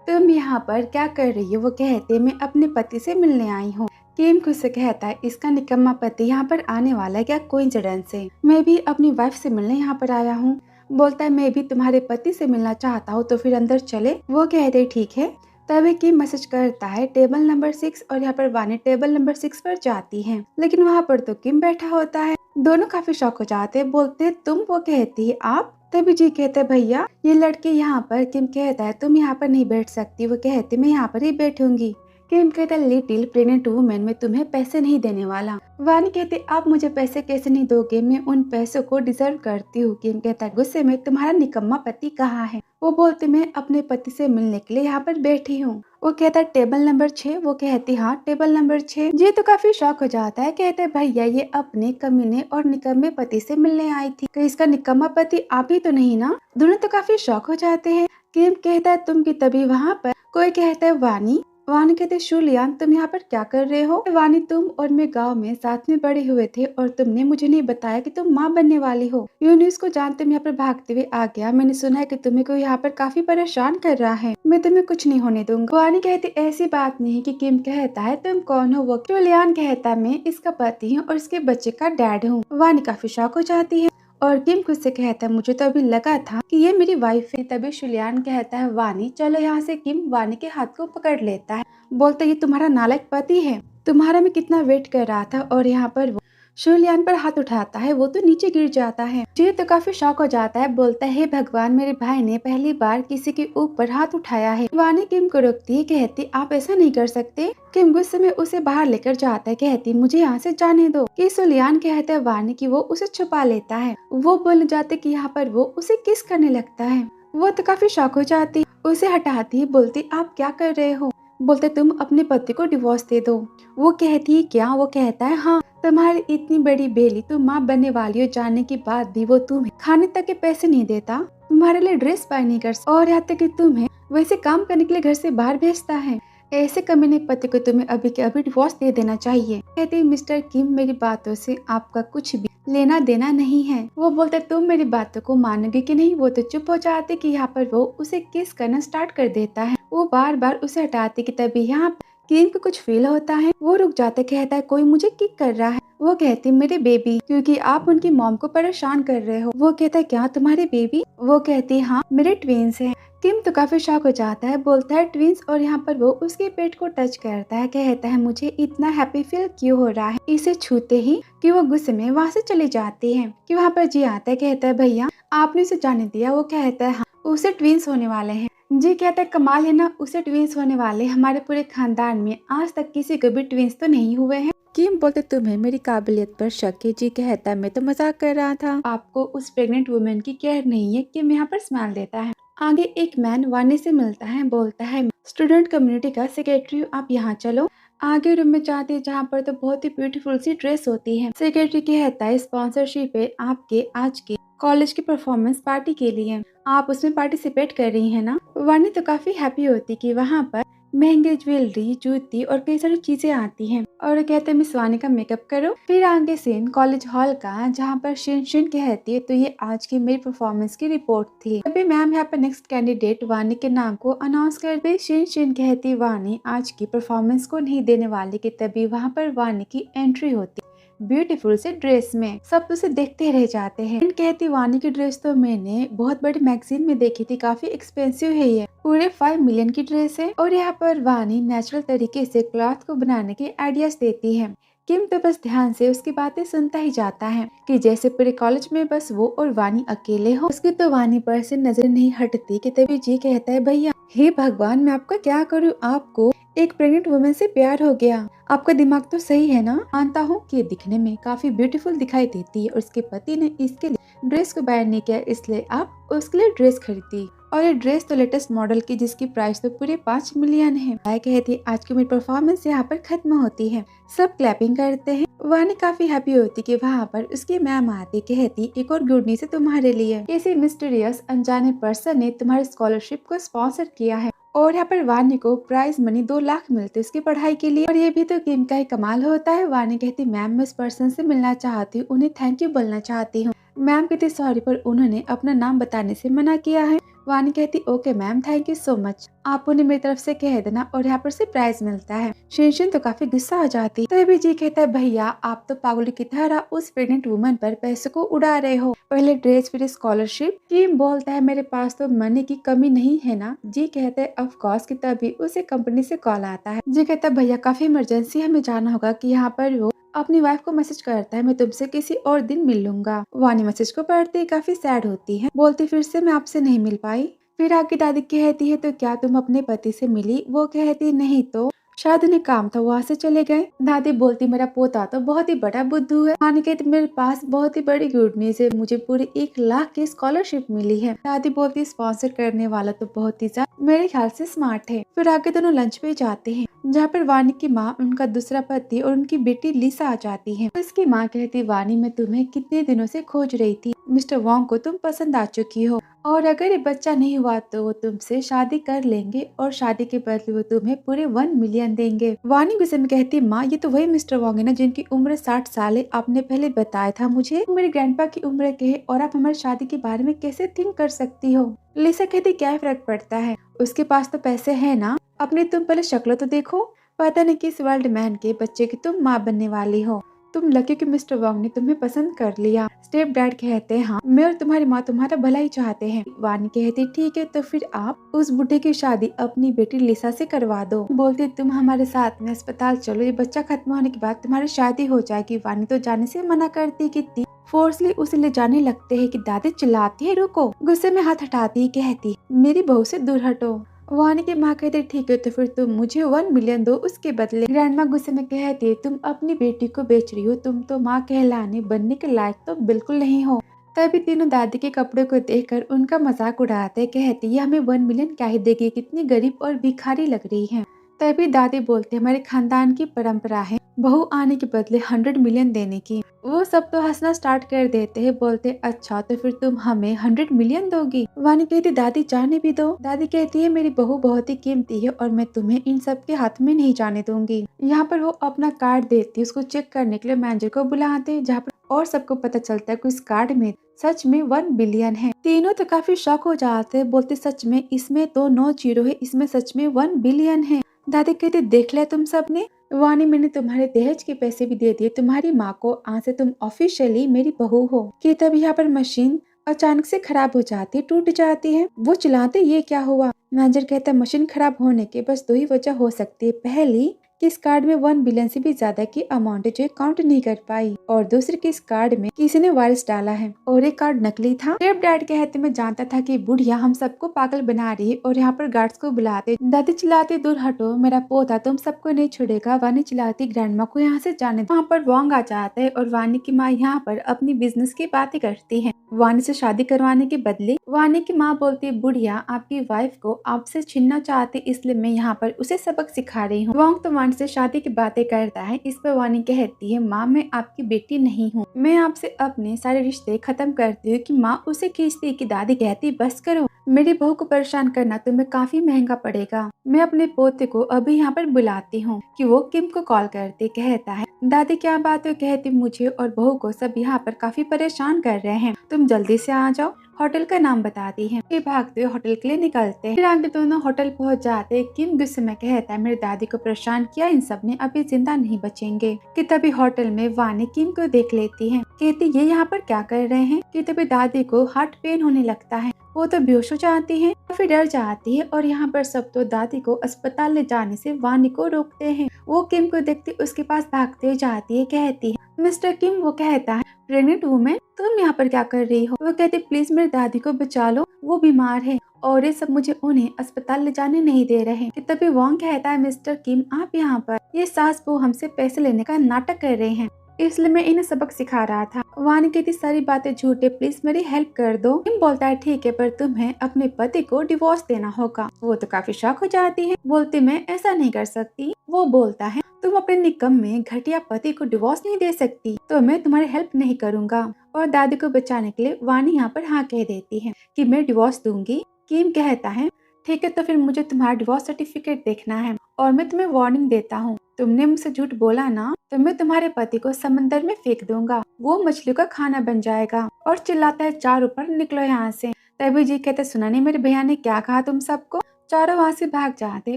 तुम यहाँ पर क्या कर रही हो। वो कहते मैं अपने पति से मिलने आई हूँ। किम खुद से कहता है इसका निकम्मा पति यहाँ पर आने वाला है क्या कोइंसिडेंस से, मैं भी अपनी वाइफ से मिलने यहाँ पर आया हूँ। बोलता है मैं भी तुम्हारे पति से मिलना चाहता हूँ तो फिर अंदर चले। वो कहते ठीक है। तभी किम मैसेज करता है टेबल नंबर 6 और यहाँ पर वानी टेबल नंबर 6 पर जाती है, लेकिन वहाँ पर तो किम बैठा होता है। दोनों काफी शॉक हो जाते हैं, बोलते हैं तुम। वो कहती है आप। तभी जी कहते हैं भैया ये लड़के यहाँ पर। किम कहता है तुम यहाँ पर नहीं बैठ सकती। वो कहती मैं यहाँ पर ही बैठूंगी। किम कहता है लिटिल प्रेग्नेंट वुमेन मैं तुम्हें पैसे नहीं देने वाला। वानी कहते आप मुझे पैसे कैसे नहीं दोगे, मैं उन पैसों को डिजर्व करती हूँ। किम कहता है गुस्से में तुम्हारा निकम्मा पति कहाँ है। वो बोलते मैं अपने पति से मिलने के लिए यहाँ पर बैठी हूँ। वो कहता है टेबल नंबर 6। वो कहती हाँ टेबल नंबर 6। जी तो काफी शॉक हो जाता है, कहते हैं भैया ये अपने कमीने और निकम्मे पति से मिलने आई थी, कहीं इसका निकम्मा पति आप ही तो नहीं ना। दोनों तो काफी शॉक हो जाते हैं। किम कहता है तुम की तभी वहाँ पर कोई कहता है वानी। वानी कहते शुलियान तुम यहाँ पर क्या कर रहे हो। वानी तुम और मैं गांव में साथ में बड़े हुए थे और तुमने मुझे नहीं बताया कि तुम माँ बनने वाली हो। ये न्यूज को जानते मैं यहाँ पर भागते हुए आ गया। मैंने सुना है कि तुम्हें कोई यहाँ पर काफी परेशान कर रहा है, मैं तुम्हें कुछ नहीं होने दूंगा। वानी कहती ऐसी बात नहीं। कि किम कहता है तुम कौन हो। वो शुलियान कहता है मैं इसका पति हूँ और इसके बच्चे का डैड हूँ। वानी काफी शॉक हो जाती है और किम खुद से कहता है मुझे तो अभी लगा था कि ये मेरी वाइफ है। तभी शुलियान कहता है वानी चलो यहाँ से। किम वानी के हाथ को पकड़ लेता है, बोलता है ये तुम्हारा नालायक पति है, तुम्हारा मैं कितना वेट कर रहा था। और यहाँ पर वो शुलियान पर हाथ उठाता है, वो तो नीचे गिर जाता है। जी तो काफी शॉक हो जाता है, बोलता है हे भगवान मेरे भाई ने पहली बार किसी के ऊपर हाथ उठाया है। वानी किम को रोकती है, कहती आप ऐसा नहीं कर सकते। किम गुस्से में उसे बाहर लेकर जाता है, कहती मुझे यहाँ से जाने दो। कि शुलियान कहता है वानी की वो उसे छुपा लेता है। वो बोल जाते कि यहाँ पर वो उसे किस करने लगता है। वो तो काफी शॉक हो जाती है, उसे हटाती है, बोलती आप क्या कर रहे हो। बोलते तुम अपने पति को डिवोर्स दे दो। वो कहती है क्या। वो कहता है हाँ तुम्हारी इतनी बड़ी बेली तुम माँ बनने वाली हो जानने के बाद भी वो तुम्हें खाने तक के पैसे नहीं देता, तुम्हारे लिए ड्रेस बाय नहीं कर सकता और यहाँ तक कि तुम्हें वैसे काम करने के लिए घर से बाहर भेजता है। ऐसे कमीने पति को तुम्हें अभी के अभी डिवोर्स दे देना चाहिए। कहते मिस्टर किम मेरी बातों से आपका कुछ भी लेना देना नहीं है। वो बोलते तुम मेरी बातों को मानोगे कि नहीं। वो तो चुप हो जाते कि यहाँ पर वो उसे किस करना स्टार्ट कर देता है। वो बार बार उसे हटाते कि तभी यहाँ किम को कुछ फील होता है। वो रुक जाते, कहता है कोई मुझे किक कर रहा है। वो कहती मेरे बेबी, क्योंकि आप उनकी मॉम को परेशान कर रहे हो। वो कहता है क्या तुम्हारे बेबी। वो कहती हाँ मेरे ट्विंस हैं। किम तो काफी शॉक हो जाता है, बोलता है ट्विंस। और यहाँ पर वो उसके पेट को टच करता है, कहता है मुझे इतना हैप्पी फील क्यों हो रहा है इसे छूते ही। कि वो गुस्से में वहाँ से चले जाते हैं। कि वहाँ पर जी आता है, कहता है भैया आपने उसे जाने दिया। वो कहता है हाँ उसे ट्विंस होने वाले हैं। जी कहता है कमाल है ना, उसे ट्विंस होने वाले। हमारे पूरे खानदान में आज तक किसी को भी ट्विंस तो नहीं हुए हैं। किम बोलते तुम्हें मेरी काबिलियत पर शक है। जी कहता है मैं तो मजाक कर रहा था, आपको उस प्रेग्नेंट वुमेन की केयर नहीं है। किम यहाँ पर स्माइल देता है। आगे एक मैन वानी से मिलता है, बोलता है स्टूडेंट कम्युनिटी का सेक्रेटरी आप यहाँ चलो। आगे रूम में जाते हैं जहाँ पर तो बहुत ही ब्यूटीफुल सी ड्रेस होती है। सेक्रेटरी कहता है स्पॉन्सरशिप है आपके आज के कॉलेज की परफॉर्मेंस पार्टी के लिए, आप उसमें पार्टिसिपेट कर रही हैं ना। वानी तो काफी हैप्पी होती कि वहाँ पर महंगे ज्वेलरी जूती और कई सारी चीजें आती हैं। और कहते हैं मिस वानी का मेकअप करो। फिर आगे सीन कॉलेज हॉल का, जहाँ पर शिन शिन कहती है तो ये आज की मेरी परफॉर्मेंस की रिपोर्ट थी। तभी मैम यहाँ पर नेक्स्ट कैंडिडेट वानी के नाम को अनाउंस कर दी। शिन शिन कहती वानी आज की परफॉर्मेंस को नहीं देने वाली। कि तभी वहाँ पर वानी की एंट्री होती ब्यूटीफुल से ड्रेस में। सब उसे देखते रह जाते हैं। कहती वानी की ड्रेस तो मैंने बहुत बड़ी मैगजीन में देखी थी, काफी एक्सपेंसिव है ये, पूरे 5 मिलियन की ड्रेस है। और यहाँ पर वानी नेचुरल तरीके से क्लॉथ को बनाने के आइडियाज देती है। किम तो बस ध्यान से उसकी बातें सुनता ही जाता है कि जैसे पूरे कॉलेज में बस वो और वानी अकेले हो। उसकी तो वानी पर से नजर नहीं हटती कि तभी जी कहता है, भैया हे भगवान, मैं आपका क्या करूँ, आपको एक प्रेग्नेंट वुमन से प्यार हो गया। आपका दिमाग तो सही है ना। मानता हूँ कि ये दिखने में काफी ब्यूटीफुल दिखाई देती है और उसके पति ने इसके लिए ड्रेस को बाय नहीं किया, इसलिए आप उसके लिए ड्रेस खरीदी। और ये ड्रेस तो लेटेस्ट मॉडल की जिसकी प्राइस तो पूरे 5 मिलियन है। कहती आज की मेरी परफॉर्मेंस यहाँ पर खत्म होती है। सब क्लैपिंग करते हैं। वानी काफी हैप्पी होती कि वहाँ पर उसकी मैम आती, कहती एक और गुड न्यूज है तुम्हारे लिए, किसी मिस्टीरियस अनजाने पर्सन ने तुम्हारी स्कॉलरशिप को स्पॉन्सर किया है और यहाँ पर वानी को प्राइज मनी 2 लाख मिलते उसकी पढ़ाई के लिए। और ये भी तो किम का ही कमाल होता है। वानी कहती मैम मैं इस पर्सन से मिलना चाहती हूँ, उन्हें थैंक यू बोलना चाहती हूँ। मैम कहती सॉरी पर उन्होंने अपना नाम बताने से मना किया है। वानी कहती okay ma'am, thank you so much, आप उन्हें मेरी तरफ से कह देना और यहाँ पर से प्राइज मिलता है। शिनशिन तो काफी गुस्सा हो जाती है। तभी जी कहता है भैया आप तो पागल की तरह उस प्रेग्नेंट वुमन पर पैसे को उड़ा रहे हो, पहले ड्रेस फिर स्कॉलरशिप। किम बोलता है मेरे पास तो मनी की कमी नहीं है ना। जी कहते हैं ऑफ कोर्स कि तभी उसे कंपनी से कॉल आता है। जी कहता है भैया काफी इमरजेंसी हमें जाना होगा कि यहाँ पर वो अपनी वाइफ को मैसेज करता है मैं तुमसे किसी और दिन मिल लूंगा। वानी मैसेज को पढ़ते ही काफी सैड होती है, बोलती फिर से मैं आपसे नहीं मिल पाई। फिर आगे दादी कहती है तो क्या तुम अपने पति से मिली। वो कहती नहीं तो शायद उन्हें काम था वहाँ से चले गए। दादी बोलती मेरा पोता तो बहुत ही बड़ा बुद्धू है। वानी कहती मेरे पास बहुत ही बड़ी गुड न्यूज है, मुझे पूरे 1 लाख की स्कॉलरशिप मिली है। दादी बोलती स्पॉन्सर करने वाला तो बहुत ही ज्यादा मेरे ख्याल से स्मार्ट है। फिर आगे दोनों लंच पे जाते हैं जहाँ पर वानी की माँ, उनका दूसरा पति और उनकी बेटी लिसा आ जाती है। उसकी माँ कहती वानी मैं तुम्हें कितने दिनों से खोज रही थी, मिस्टर वोंग को तुम पसंद आ चुकी हो और अगर ये बच्चा नहीं हुआ तो वो तुमसे शादी कर लेंगे और शादी के बदले वो तुम्हें पूरे 1 मिलियन देंगे। वानी गुस्से में कहती माँ ये तो वही मिस्टर वोंग है ना जिनकी उम्र 60 साल है, आपने पहले बताया था मुझे मेरे ग्रैंडपा की उम्र के है और आप हमारी शादी के बारे में कैसे थिंक कर सकती हो। लिसा कहती क्या फर्क पड़ता है, उसके पास तो पैसे है ना, अपनी तुम पहले शक्ल तो देखो, पता नहीं किस वर्ल्ड मैन के बच्चे की तुम माँ बनने वाली हो। तुम लकी कि मिस्टर वोंग ने तुम्हें पसंद कर लिया। स्टेप डैड कहते हैं हाँ मैं और तुम्हारी माँ तुम्हारा भला ही चाहते हैं। वानी कहती ठीक है तो फिर आप उस बुढ़े की शादी अपनी बेटी लिसा से करवा दो। बोलती तुम हमारे साथ में अस्पताल चलो, ये बच्चा खत्म होने के बाद तुम्हारी शादी हो जाएगी। वानी तो जाने से मना करती कितनी फोर्सली उसे ले जाने लगते हैं कि दादी चिल्लाती है रुको, गुस्से में हाथ हटाती कहती मेरी बहू से दूर हटो। वानी की माँ कहती ठीक है तो फिर तुम मुझे 1 मिलियन दो उसके बदले। ग्रैंडमा गुस्से में कहती तुम अपनी बेटी को बेच रही हो, तुम तो माँ कहलाने बनने के लायक तो बिल्कुल नहीं हो। तभी तीनों दादी के कपड़े को देखकर उनका मजाक उड़ाते, कहती ये हमें 1 मिलियन क्या ही देगी, कितनी गरीब और भिखारी लग रही है। तभी दादी बोलते हमारे खानदान की परंपरा है बहू आने के बदले 100 मिलियन देने की। वो सब तो हंसना स्टार्ट कर देते हैं, बोलते अच्छा तो फिर तुम हमें 100 मिलियन दोगी। वानी कहती दादी जाने भी दो। दादी कहती है मेरी बहू बहुत ही कीमती है और मैं तुम्हें इन सब के हाथ में नहीं जाने दूंगी। यहाँ पर वो अपना कार्ड देती है, उसको चेक करने के लिए मैनेजर को बुलाते हैं जहाँ पर और सबको पता चलता है कि उस कार्ड में सच में 1 बिलियन है। तीनों तो काफी शॉक हो जाते हैं, बोलते सच में इसमें तो 9 जीरो है, इसमें सच में 1 बिलियन है। दादी कहती देख लिया तुम सब ने, वानी मैंने तुम्हारे दहेज के पैसे भी दे दिए तुम्हारी माँ को, आज से तुम ऑफिशियली मेरी बहू हो। कि तब यहाँ पर मशीन अचानक से खराब हो जाती है, टूट जाती है। वो चिल्लाते ये क्या हुआ। मैनेजर कहता है मशीन खराब होने के बस 2 ही वजह हो सकती है, पहली कि इस कार्ड में 1 बिलियन से भी ज्यादा की अमाउंट है जो काउंट नहीं कर पाई, और दूसरी कि इस कार्ड में किसी ने वायरस डाला है और ये कार्ड नकली था। स्टेप डैड कहते मैं जानता था कि बुढ़िया हम सबको पागल बना रही है और यहाँ पर गार्ड्स को बुलाते। दादी चिल्लाती दूर हटो मेरा पोता तुम सबको नहीं छोड़ेगा। वानी चिल्लाती ग्रैंडमा को यहाँ से जाने दो। वहाँ पर वोंग आ जाता है और वानी की माँ यहाँ पर अपनी बिजनेस की बातें करती है। वानी से शादी करवाने के बदले वानी की माँ बोलती है बुढ़िया आपकी वाइफ को आपसे छीनना चाहती, इसलिए मैं यहाँ पर उसे सबक सिखा रही हूँ। वोंग तो वानी से शादी की बातें करता है। इस पर वानी कहती है माँ मैं आपकी बेटी नहीं हूँ, मैं आपसे अपने सारे रिश्ते खत्म करती हूँ। कि माँ उसे खींचती कि दादी कहती बस करो, मेरी बहू को परेशान करना तुम्हें काफी महंगा पड़ेगा। मैं अपने पोते को अभी यहाँ पर बुलाती हूँ। कि वो किम को कॉल करते कहता है दादी क्या बात है। कहती मुझे और बहू को सब यहाँ पर काफी परेशान कर रहे हैं, तुम जल्दी से आ जाओ। होटल का नाम बताती है। ये भागते हुए होटल के लिए निकलते हैं। फिर आगे दोनों होटल पहुंच जाते। किम गुस्से में कहता है मेरी दादी को परेशान किया इन सब ने, अभी जिंदा नहीं बचेंगे। कि तभी होटल में वानी किम को देख लेती है। कहती ये यहाँ पर क्या कर रहे हैं कि तभी दादी को हार्ट पेन होने लगता है। वो तो बेहोश हो जाती है, काफी डर जाती है और यहाँ पर सब तो दादी को अस्पताल ले जाने से वानी को रोकते हैं। वो किम को देखती उसके पास भागते हुए जाती है, कहती है मिस्टर किम। वो कहता है प्रेग्नेंट वुमेन तुम यहाँ पर क्या कर रही हो। वो कहती प्लीज मेरी दादी को बचा लो, वो बीमार है और ये सब मुझे उन्हें अस्पताल ले जाने नहीं दे रहे। कि तभी वॉन्ग कहता है मिस्टर किम आप यहाँ पर ये सास बहू हमसे पैसे लेने का नाटक कर रहे हैं, इसलिए मैं इन्हें सबक सिखा रहा था। वानी कहती सारी बातें झूठे, प्लीज मेरी हेल्प कर दो। किम बोलता है ठीक है पर तुम्हें अपने पति को डिवोर्स देना होगा। वो तो काफी शॉक हो जाती है, बोलती मैं ऐसा नहीं कर सकती। वो बोलता है तुम अपने निकम्मे घटिया पति को डिवोर्स नहीं दे सकती तो मैं तुम्हारी हेल्प नहीं करूँगा। और दादी को बचाने के लिए वानी यहाँ पर हाँ कह देती है कि मैं डिवोर्स दूंगी। किम कहता है ठीक है तो फिर मुझे तुम्हारा डिवोर्स सर्टिफिकेट देखना है और मैं तुम्हें वार्निंग देता हूँ, तुमने मुझसे झूठ बोला ना तो मैं तुम्हारे पति को समंदर में फेंक दूंगा, वो मछलियों का खाना बन जाएगा। और चिल्लाता है चारों पर निकलो यहाँ से। तभी जी कहते सुना नहीं मेरे भैया ने क्या कहा तुम सबको। चारों वहाँ से भाग जाते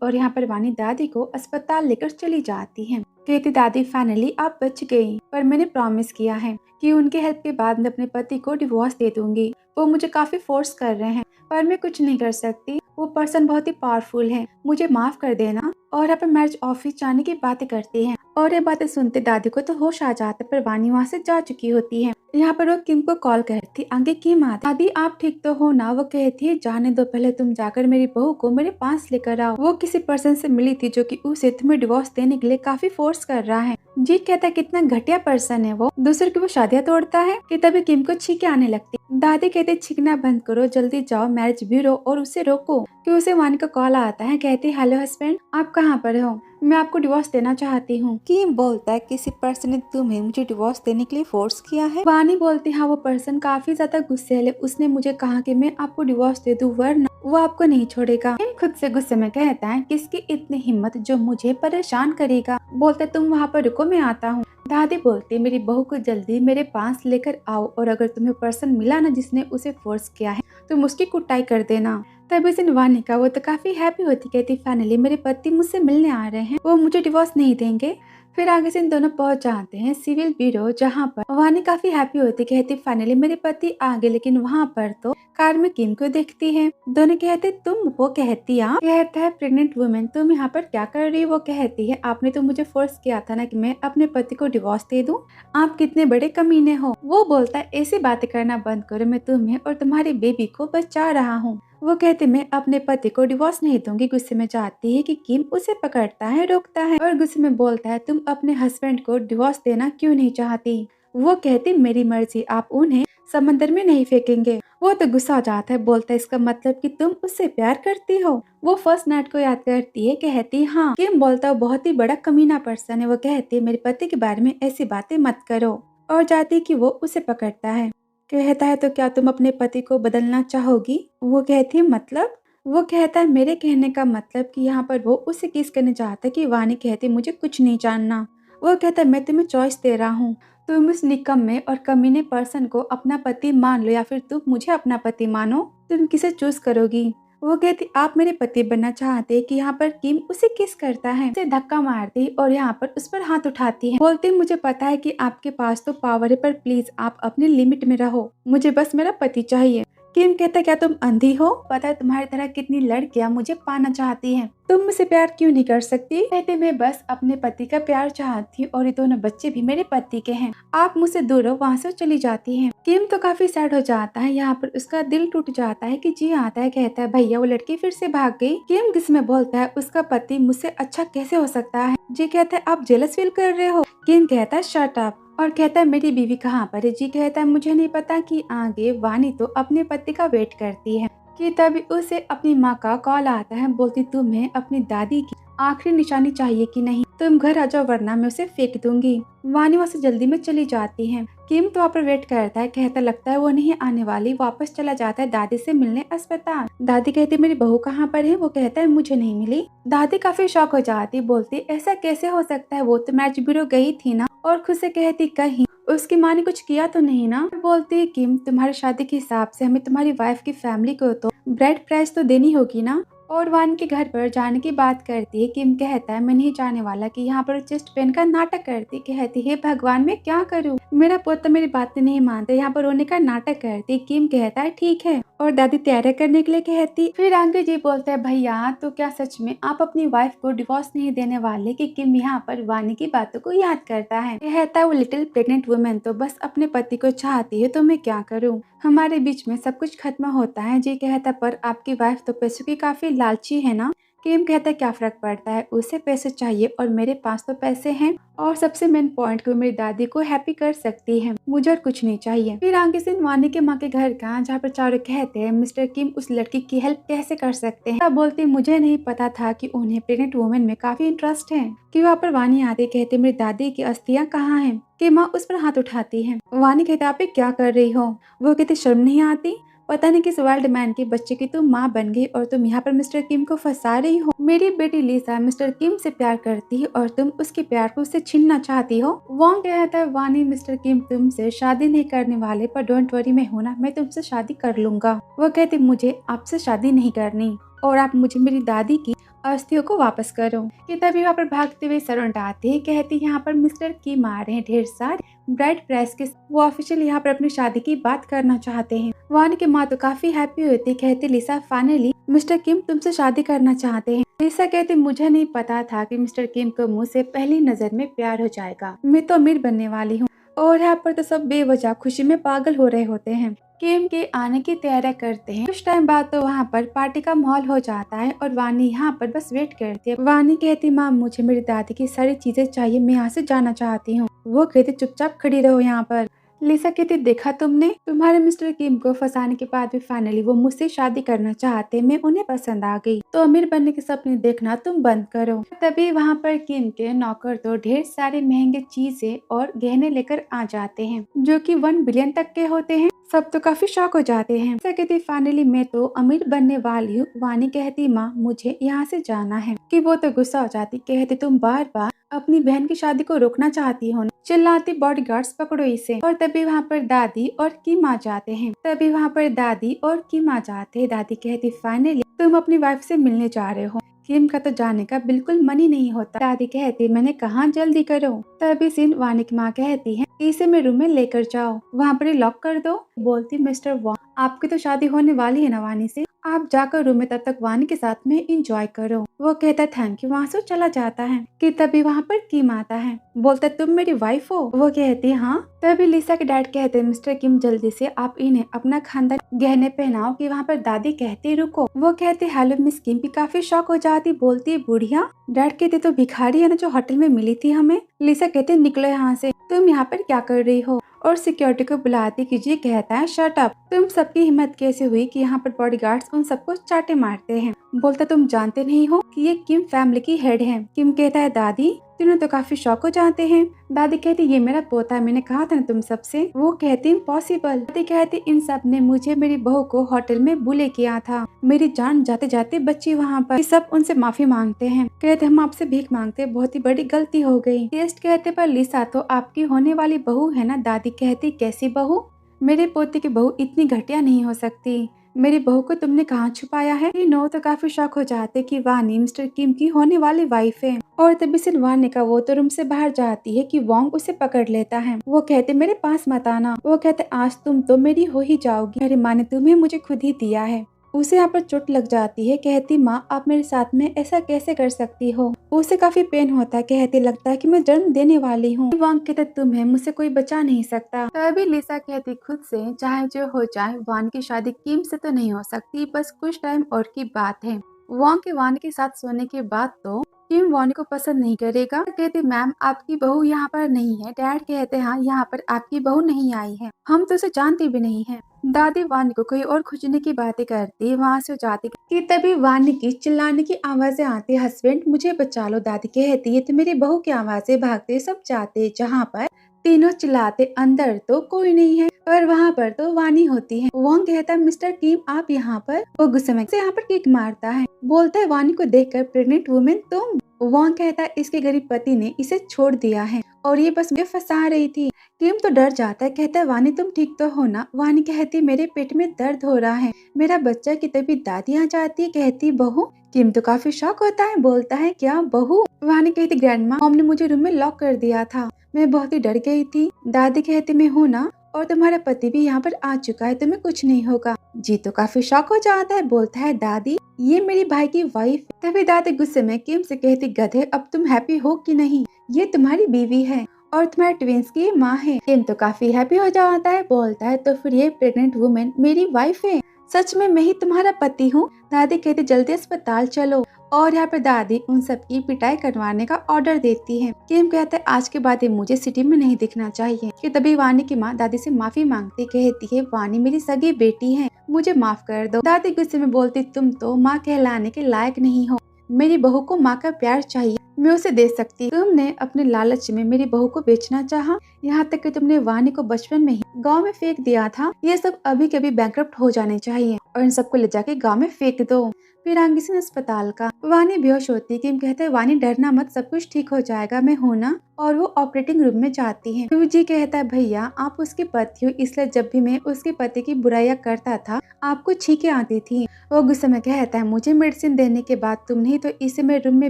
और यहाँ पर वानी दादी को अस्पताल लेकर चली जाती है। कहती दादी फाइनली आप बच गई, पर मैंने प्रॉमिस किया है कि उनके हेल्प के बाद मैं अपने पति को डिवोर्स दे दूंगी। वो मुझे काफी फोर्स कर रहे हैं पर मैं कुछ नहीं कर सकती, वो पर्सन बहुत ही पावरफुल है, मुझे माफ कर देना। और यहाँ पर मैरिज ऑफिस जाने की बातें करती है और ये बातें सुनते दादी को तो होश आ जाता है, पर वानी वहाँ से जा चुकी होती है। यहाँ पर वो किम को कॉल करती आगे किम आती दादी आप ठीक तो हो ना। वो कहती है जाने दो, पहले तुम जाकर मेरी बहू को मेरे पास लेकर आओ। वो किसी पर्सन से मिली थी जो कि उसे तुम्हें डिवोर्स देने के लिए काफी फोर्स कर रहा है। जी कहता है कितना घटिया पर्सन है वो, दूसरे की वो शादियां तोड़ता है। कि तभी किम को छींके आने लगती। दादी कहते छींकना बंद करो, जल्दी जाओ मैरिज ब्यूरो और उसे रोको। कि उसे वानी का कॉल आता है, कहती हेलो हस्बैंड आप कहाँ पर हो, मैं आपको डिवोर्स देना चाहती हूँ। किम बोलता है किसी पर्सन ने तुम्हें मुझे डिवोर्स देने के लिए फोर्स किया है। वानी बोलती हाँ वो पर्सन काफी ज्यादा गुस्सैल है, उसने मुझे कहा कि मैं आपको डिवोर्स दे दूं वरना वो आपको नहीं छोड़ेगा। किम खुद से गुस्से में कहता है किसकी इतनी हिम्मत जो मुझे परेशान करेगा। बोलते तुम वहाँ पर रुको मैं आता हूँ। दादी बोलती मेरी बहू को जल्दी मेरे पास लेकर आओ और अगर तुम्हें पर्सन मिला ना जिसने उसे फोर्स किया है तुम उसकी कुटाई कर देना। तभी से वानी का वो तो काफी हैप्पी होती, कहती फाइनली मेरे पति मुझसे मिलने आ रहे हैं, वो मुझे डिवोर्स नहीं देंगे। फिर आगे से इन दोनों पहुंच जाते हैं सिविल ब्यूरो, जहाँ पर वानी काफी हैप्पी होती, कहती फाइनली मेरे पति आ गए। लेकिन वहाँ पर तो कार में किम को देखती है। दोनों कहते तुम, वो कहती आप, कहता है प्रेग्नेंट वुमेन तुम यहाँ पर क्या कर रही हो। वो कहती है आपने तो मुझे फोर्स किया था ना कि मैं अपने पति को डिवोर्स दे दूं, आप कितने बड़े कमीने हो। वो बोलता है ऐसी बातें करना बंद करो, मैं तुम्हें और तुम्हारी बेबी को बचा रहा हूँ। वो कहते मैं अपने पति को डिवोर्स नहीं दूंगी। गुस्से में जाती है कि किम उसे पकड़ता है, रोकता है और गुस्से में बोलता है तुम अपने हस्बैंड को डिवोर्स देना क्यों नहीं चाहती। वो कहती मेरी मर्जी, आप उन्हें समंदर में नहीं फेंकेंगे। वो तो गुस्सा हो जाता है, बोलता है इसका मतलब कि तुम उससे प्यार करती हो। वो फर्स्ट नाइट को याद करती है, कहती हाँ। किम बोलता है बहुत ही बड़ा कमीना पर्सन है। वो कहती है मेरे पति के बारे में ऐसी बातें मत करो और जाती कि वो उसे पकड़ता है। कहता है तो क्या तुम अपने पति को बदलना चाहोगी। वो कहती है मतलब। वो कहता है मेरे कहने का मतलब कि यहाँ पर वो उसे किस करने चाहता है। कि वानी कहती मुझे कुछ नहीं जानना। वो कहता है मैं तुम्हें चॉइस दे रहा हूँ, तुम इस निकम्मे और कमीने पर्सन को अपना पति मान लो या फिर तुम मुझे अपना पति मानो, तुम किसे चूज करोगी। वो कहती आप मेरे पति बनना चाहते कि यहाँ पर किम उसे किस करता है, उसे धक्का मारती और यहाँ पर उस पर हाथ उठाती है। बोलती मुझे पता है कि आपके पास तो पावर है पर प्लीज आप अपनी लिमिट में रहो, मुझे बस मेरा पति चाहिए। किम कहता क्या तुम अंधी हो, पता है तुम्हारी तरह कितनी लड़कियां मुझे पाना चाहती हैं, तुम मुझसे प्यार क्यों नहीं कर सकती। कहते मैं बस अपने पति का प्यार चाहती हूँ और ये दोनों बच्चे भी मेरे पति के हैं, आप मुझसे दूर हो। वहाँ से चली जाती है। किम तो काफी सैड हो जाता है, यहाँ पर उसका दिल टूट जाता है कि जी आता है। कहता है भैया वो लड़की फिर से भाग गई। किम किसमें बोलता है उसका पति मुझसे अच्छा कैसे हो सकता है। जी कहता है आप जेलस फील कर रहे हो। किम कहता है शट अप और कहता है मेरी बीवी कहाँ पर है। जी कहता है मुझे नहीं पता कि आगे वानी तो अपने पति का वेट करती है। कि तभी उसे अपनी माँ का कॉल आता है, बोलती तुम्हें अपनी दादी की आखिरी निशानी चाहिए कि नहीं, तुम घर आ जाओ वरना मैं उसे फेंक दूंगी। वानी वहाँ से जल्दी में चली जाती है। किम तो वहाँ पर वेट करता है, कहता लगता है वो नहीं आने वाली। वापस चला जाता है दादी से मिलने अस्पताल। दादी कहती मेरी बहू कहाँ पर है। वो कहता है मुझे नहीं मिली। दादी काफी शॉक हो जाती, बोलती ऐसा कैसे हो सकता है, वो तो मैरिज ब्यूरो गई थी ना। और खुद से कहती कहीं उसकी माँ ने कुछ किया तो नहीं ना। बोलती है किम तुम्हारी शादी के हिसाब से हमें तुम्हारी वाइफ की फैमिली को तो ब्राइड प्राइस तो देनी होगी ना। और वानी के घर पर जाने की बात करती है। किम कहता है मैं नहीं जाने वाला कि यहाँ पर चेस्ट पेन का नाटक करती। कहती है भगवान मैं क्या करूँ, मेरा पोता मेरी बातें नहीं मानता, यहाँ पर रोने का नाटक करती। किम कहता है ठीक है और दादी तैयारी करने के लिए कहती। फिर अंकल जी बोलते हैं भैया तो क्या सच में आप अपनी वाइफ को डिवोर्स नहीं देने वाले। कि किम यहाँ पर वानी की बातों को याद करता है। कहता है वो लिटिल प्रेग्नेंट वुमेन तो बस अपने पति को चाहती है तो मैं क्या करूँ, हमारे बीच में सब कुछ खत्म होता है। जी कहता पर आपकी वाइफ तो पैसों की काफी लालची है ना। किम कहता क्या फर्क पड़ता है, उसे पैसे चाहिए और मेरे पास तो पैसे हैं। और सबसे मेन पॉइंट को मेरी दादी को हैप्पी कर सकती है, मुझे और कुछ नहीं चाहिए। फिर आगे से वानी के माँ के घर का जहाँ पर चारों कहते हैं मिस्टर किम उस लड़की की हेल्प कैसे कर सकते हैं। तब बोलती मुझे नहीं पता था कि उन्हें प्रेग्नेंट वुमेन में काफी इंटरेस्ट है। कि वहाँ पर वानी आती कहती मेरी दादी की अस्थियां कहाँ हैं। कि माँ उस पर हाथ उठाती है। वानी कहती आप क्या कर रही हो। वो कहती शर्म नहीं आती, पता नहीं किस वाइल्ड मैन के बच्चे की तुम माँ बन गई और तुम यहाँ पर मिस्टर किम को फंसा रही हो। मेरी बेटी लिसा मिस्टर किम से प्यार करती है और तुम उसके प्यार को उससे छीनना चाहती हो। वॉन्ग कहता है वानी मिस्टर किम तुमसे शादी नहीं करने वाले पर डोंट वरी मैं हूं ना, मैं तुमसे शादी कर लूंगा। वो कहती मुझे आपसे शादी नहीं करनी और आप मुझे मेरी दादी की अस्थियों को वापस करो। कि तभी वहाँ पर भागते हुए सरवंट आते हैं। कहती यहाँ पर मिस्टर किम आ रहे हैं ढेर सारे ब्राइड प्राइस के, वो ऑफिशियल यहाँ पर अपनी शादी की बात करना चाहते हैं। वानी की माँ तो काफी हैप्पी होती। कहती लिसा फाइनली मिस्टर किम तुमसे शादी करना चाहते हैं। लिसा कहती मुझे नहीं पता था कि मिस्टर किम को मुझसे पहली नजर में प्यार हो जाएगा, मैं तो अमीर बनने वाली हूँ। और यहाँ पर तो सब बेवजह खुशी में पागल हो रहे होते हैं। किम के आने की तैयारी करते हैं। कुछ टाइम बाद तो वहाँ पर पार्टी का माहौल हो जाता है और वानी यहाँ पर बस वेट करती है। वानी कहती माँ मुझे मेरी दादी की सारी चीजें चाहिए, मैं यहाँ से जाना चाहती हूँ। वो कहती चुपचाप खड़ी रहो यहाँ पर। लिसा कहती देखा तुमने, तुम्हारे मिस्टर किम को फंसाने के बाद भी फाइनली वो मुझसे शादी करना चाहते, मैं उन्हें पसंद आ गई, तो अमीर बनने के सपने देखना तुम बंद करो। तभी वहाँ पर किम के नौकर तो ढेर सारे महंगे चीजें और गहने लेकर आ जाते हैं जो कि 1 बिलियन तक के होते हैं। सब तो काफी शॉक हो जाते हैं। कहती फाइनली मैं तो अमीर बनने वाली हूँ। वानी कहती माँ मुझे यहाँ से जाना है। कि वो तो गुस्सा हो जाती। कहती तुम बार बार अपनी बहन की शादी को रोकना चाहती हो, चिल्लाती बॉडीगार्ड्स पकड़ो इसे। और तभी वहाँ पर दादी और किम आ जाते हैं। तभी वहाँ पर दादी और किम आ जाते हैं। दादी कहती फाइनली तुम अपनी वाइफ से मिलने जा रहे हो। किम का तो जाने का बिल्कुल मन ही नहीं होता। दादी कहती मैंने कहा जल्दी करो। तभी सीन वानी की माँ कहती है इसे मैं रूम में लेकर जाओ, वहाँ पर लॉक कर दो। बोलती मिस्टर वॉन्ग आपकी तो शादी होने वाली है ना वानी से, आप जाकर रूम में तब तक वानी के साथ में इंजॉय करो। वो कहता थैंक यू, वहाँ से चला जाता है। कि तभी वहाँ पर किम आता है। बोलता तुम मेरी वाइफ हो। वो कहती हाँ। तभी लिसा के डैड कहते मिस्टर किम जल्दी से आप इन्हें अपना खानदान गहने पहनाओ। कि वहाँ पर दादी कहती रुको। वो कहती हेलो मिस किम भी काफी शॉक हो जाती। बोलती बुढ़िया। डैड कहते तो भिखारी है ना जो होटल में मिली थी हमें। लिसा कहते निकलो यहाँ से, तुम यहाँ पर क्या कर रही हो। और सिक्योरिटी को बुलाती कि जी कहता है शट अप, तुम सबकी हिम्मत कैसे हुई कि यहाँ पर बॉडीगार्ड्स उन सबको चाटे मारते हैं। बोलता तुम जानते नहीं हो कि ये किम फैमिली की हेड है। किम कहता है दादी तीनों तो काफी शौक हो जाते हैं। दादी कहती ये मेरा पोता है, मैंने कहा था ना तुम सबसे। वो कहती इम्पॉसिबल। दादी कहती इन सब ने मुझे मेरी बहू को होटल में बुले किया था, मेरी जान जाते जाते बची वहाँ पर। सब उनसे माफी मांगते हैं। कहते हम आपसे भीख मांगते, बहुत ही बड़ी गलती हो गई। टेस्ट कहते पर लिसा तो आपकी होने वाली बहू है ना। दादी कहती कैसी बहू, मेरे पोते की बहू इतनी घटिया नहीं हो सकती, मेरी बहू को तुमने कहाँ छुपाया है। नो तो काफी शौक हो जाते कि वानी मिस्टर किम की होने वाली वाइफ है। और तभी से वानी का वो तो रूम से बाहर जाती है कि वॉन्ग उसे पकड़ लेता है। वो कहते मेरे पास मत आना। वो कहते आज तुम तो मेरी हो ही जाओगी, मेरी माँ ने तुम्हें मुझे खुद ही दिया है। उसे यहाँ पर चोट लग जाती है। कहती माँ आप मेरे साथ में ऐसा कैसे कर सकती हो। उसे काफी पेन होता है। कहती लगता है कि मैं जन्म देने वाली हूँ। वांग कहते तुम्हें मुझसे कोई बचा नहीं सकता। तभी लिसा कहती खुद से चाहे जो हो जाए वान की शादी किम से तो नहीं हो सकती, बस कुछ टाइम और की बात है। वांग के वान के साथ सोने के बाद तो किम वानी को पसंद नहीं करेगा। कहते मैम आपकी बहू यहाँ पर नहीं है। डैड कहते हाँ यहाँ पर आपकी बहू नहीं आई है, हम तो उसे जानते भी नहीं है। दादी वानी को कोई और खुजने की बातें करती, वहाँ से जाती कि तभी वानी की चिल्लाने की आवाजें आती। हस्बैंड मुझे बचा लो। दादी कहती है तो मेरी बहू की आवाजें भागते सब जाते जहाँ पर तीनों चिल्लाते अंदर तो कोई नहीं है, पर वहाँ पर तो वानी होती है। वॉन्ग कहता है मिस्टर किम आप यहाँ पर। वो गुस्से से यहाँ पर किक मारता है। बोलता है वानी को देखकर प्रेग्नेंट वुमेन तुम। वॉन्ग कहता है इसके गरीब पति ने इसे छोड़ दिया है और ये बस मुझे फंसा रही थी। किम तो डर जाता है। कहता है वानी तुम ठीक तो हो ना। वानी कहती मेरे पेट में दर्द हो रहा है, मेरा बच्चा की। तभी दादी आ जाती है। कहती बहू किम तो काफी शॉक होता है, बोलता है क्या बहू? वानी कहती ग्रैंडमा, मॉम ने मुझे रूम में लॉक कर दिया था, मैं बहुत ही डर गई थी। दादी कहती मैं हूँ ना, और तुम्हारा पति भी यहाँ पर आ चुका है, तुम्हें कुछ नहीं होगा। जी तो काफी शॉक हो जाता है, बोलता है दादी ये मेरी भाई की वाइफ है। तभी दादी गुस्से में किम से कहती गधे, अब तुम हैप्पी हो कि नहीं? ये तुम्हारी बीवी है और तुम्हारे ट्विंस की माँ है। किम तो काफी हैप्पी हो जाता है, बोलता है तो फिर ये प्रेग्नेंट वुमेन मेरी वाइफ है? सच में मैं ही तुम्हारा पति हूँ? दादी कहती जल्दी अस्पताल चलो, और यहाँ पर दादी उन सब की पिटाई करवाने का ऑर्डर देती है। किम कहता है आज के बाद ये मुझे सिटी में नहीं दिखना चाहिए। कि तभी वानी की माँ दादी से माफी मांगती, कहती है वानी मेरी सगी बेटी है, मुझे माफ कर दो। दादी गुस्से में बोलती तुम तो माँ कहलाने के लायक नहीं हो, मेरी बहू को माँ का प्यार चाहिए, मैं उसे दे सकती। तुमने अपने लालच में मेरी बहू को बेचना चाहा, यहाँ तक कि तुमने वानी को बचपन में ही गांव में फेंक दिया था। ये सब अभी कभी बैंकरप्ट हो जाने चाहिए और इन सबको ले जाके गांव में फेंक दो। फिर आगे से अस्पताल का वानी बेहोश होती है। किम कहते हैं वानी डरना मत, सब कुछ ठीक हो जाएगा, मैं हूं ना। और वो ऑपरेटिंग रूम में जाती है। जी कहता है भैया आप उसकी पति हो, इसलिए जब भी मैं उसके पति की बुराइयां करता था आपको छींके आती थी। वो गुस्से में कहता है मुझे मेडिसिन देने के बाद तुमने तो इसे मेरे रूम में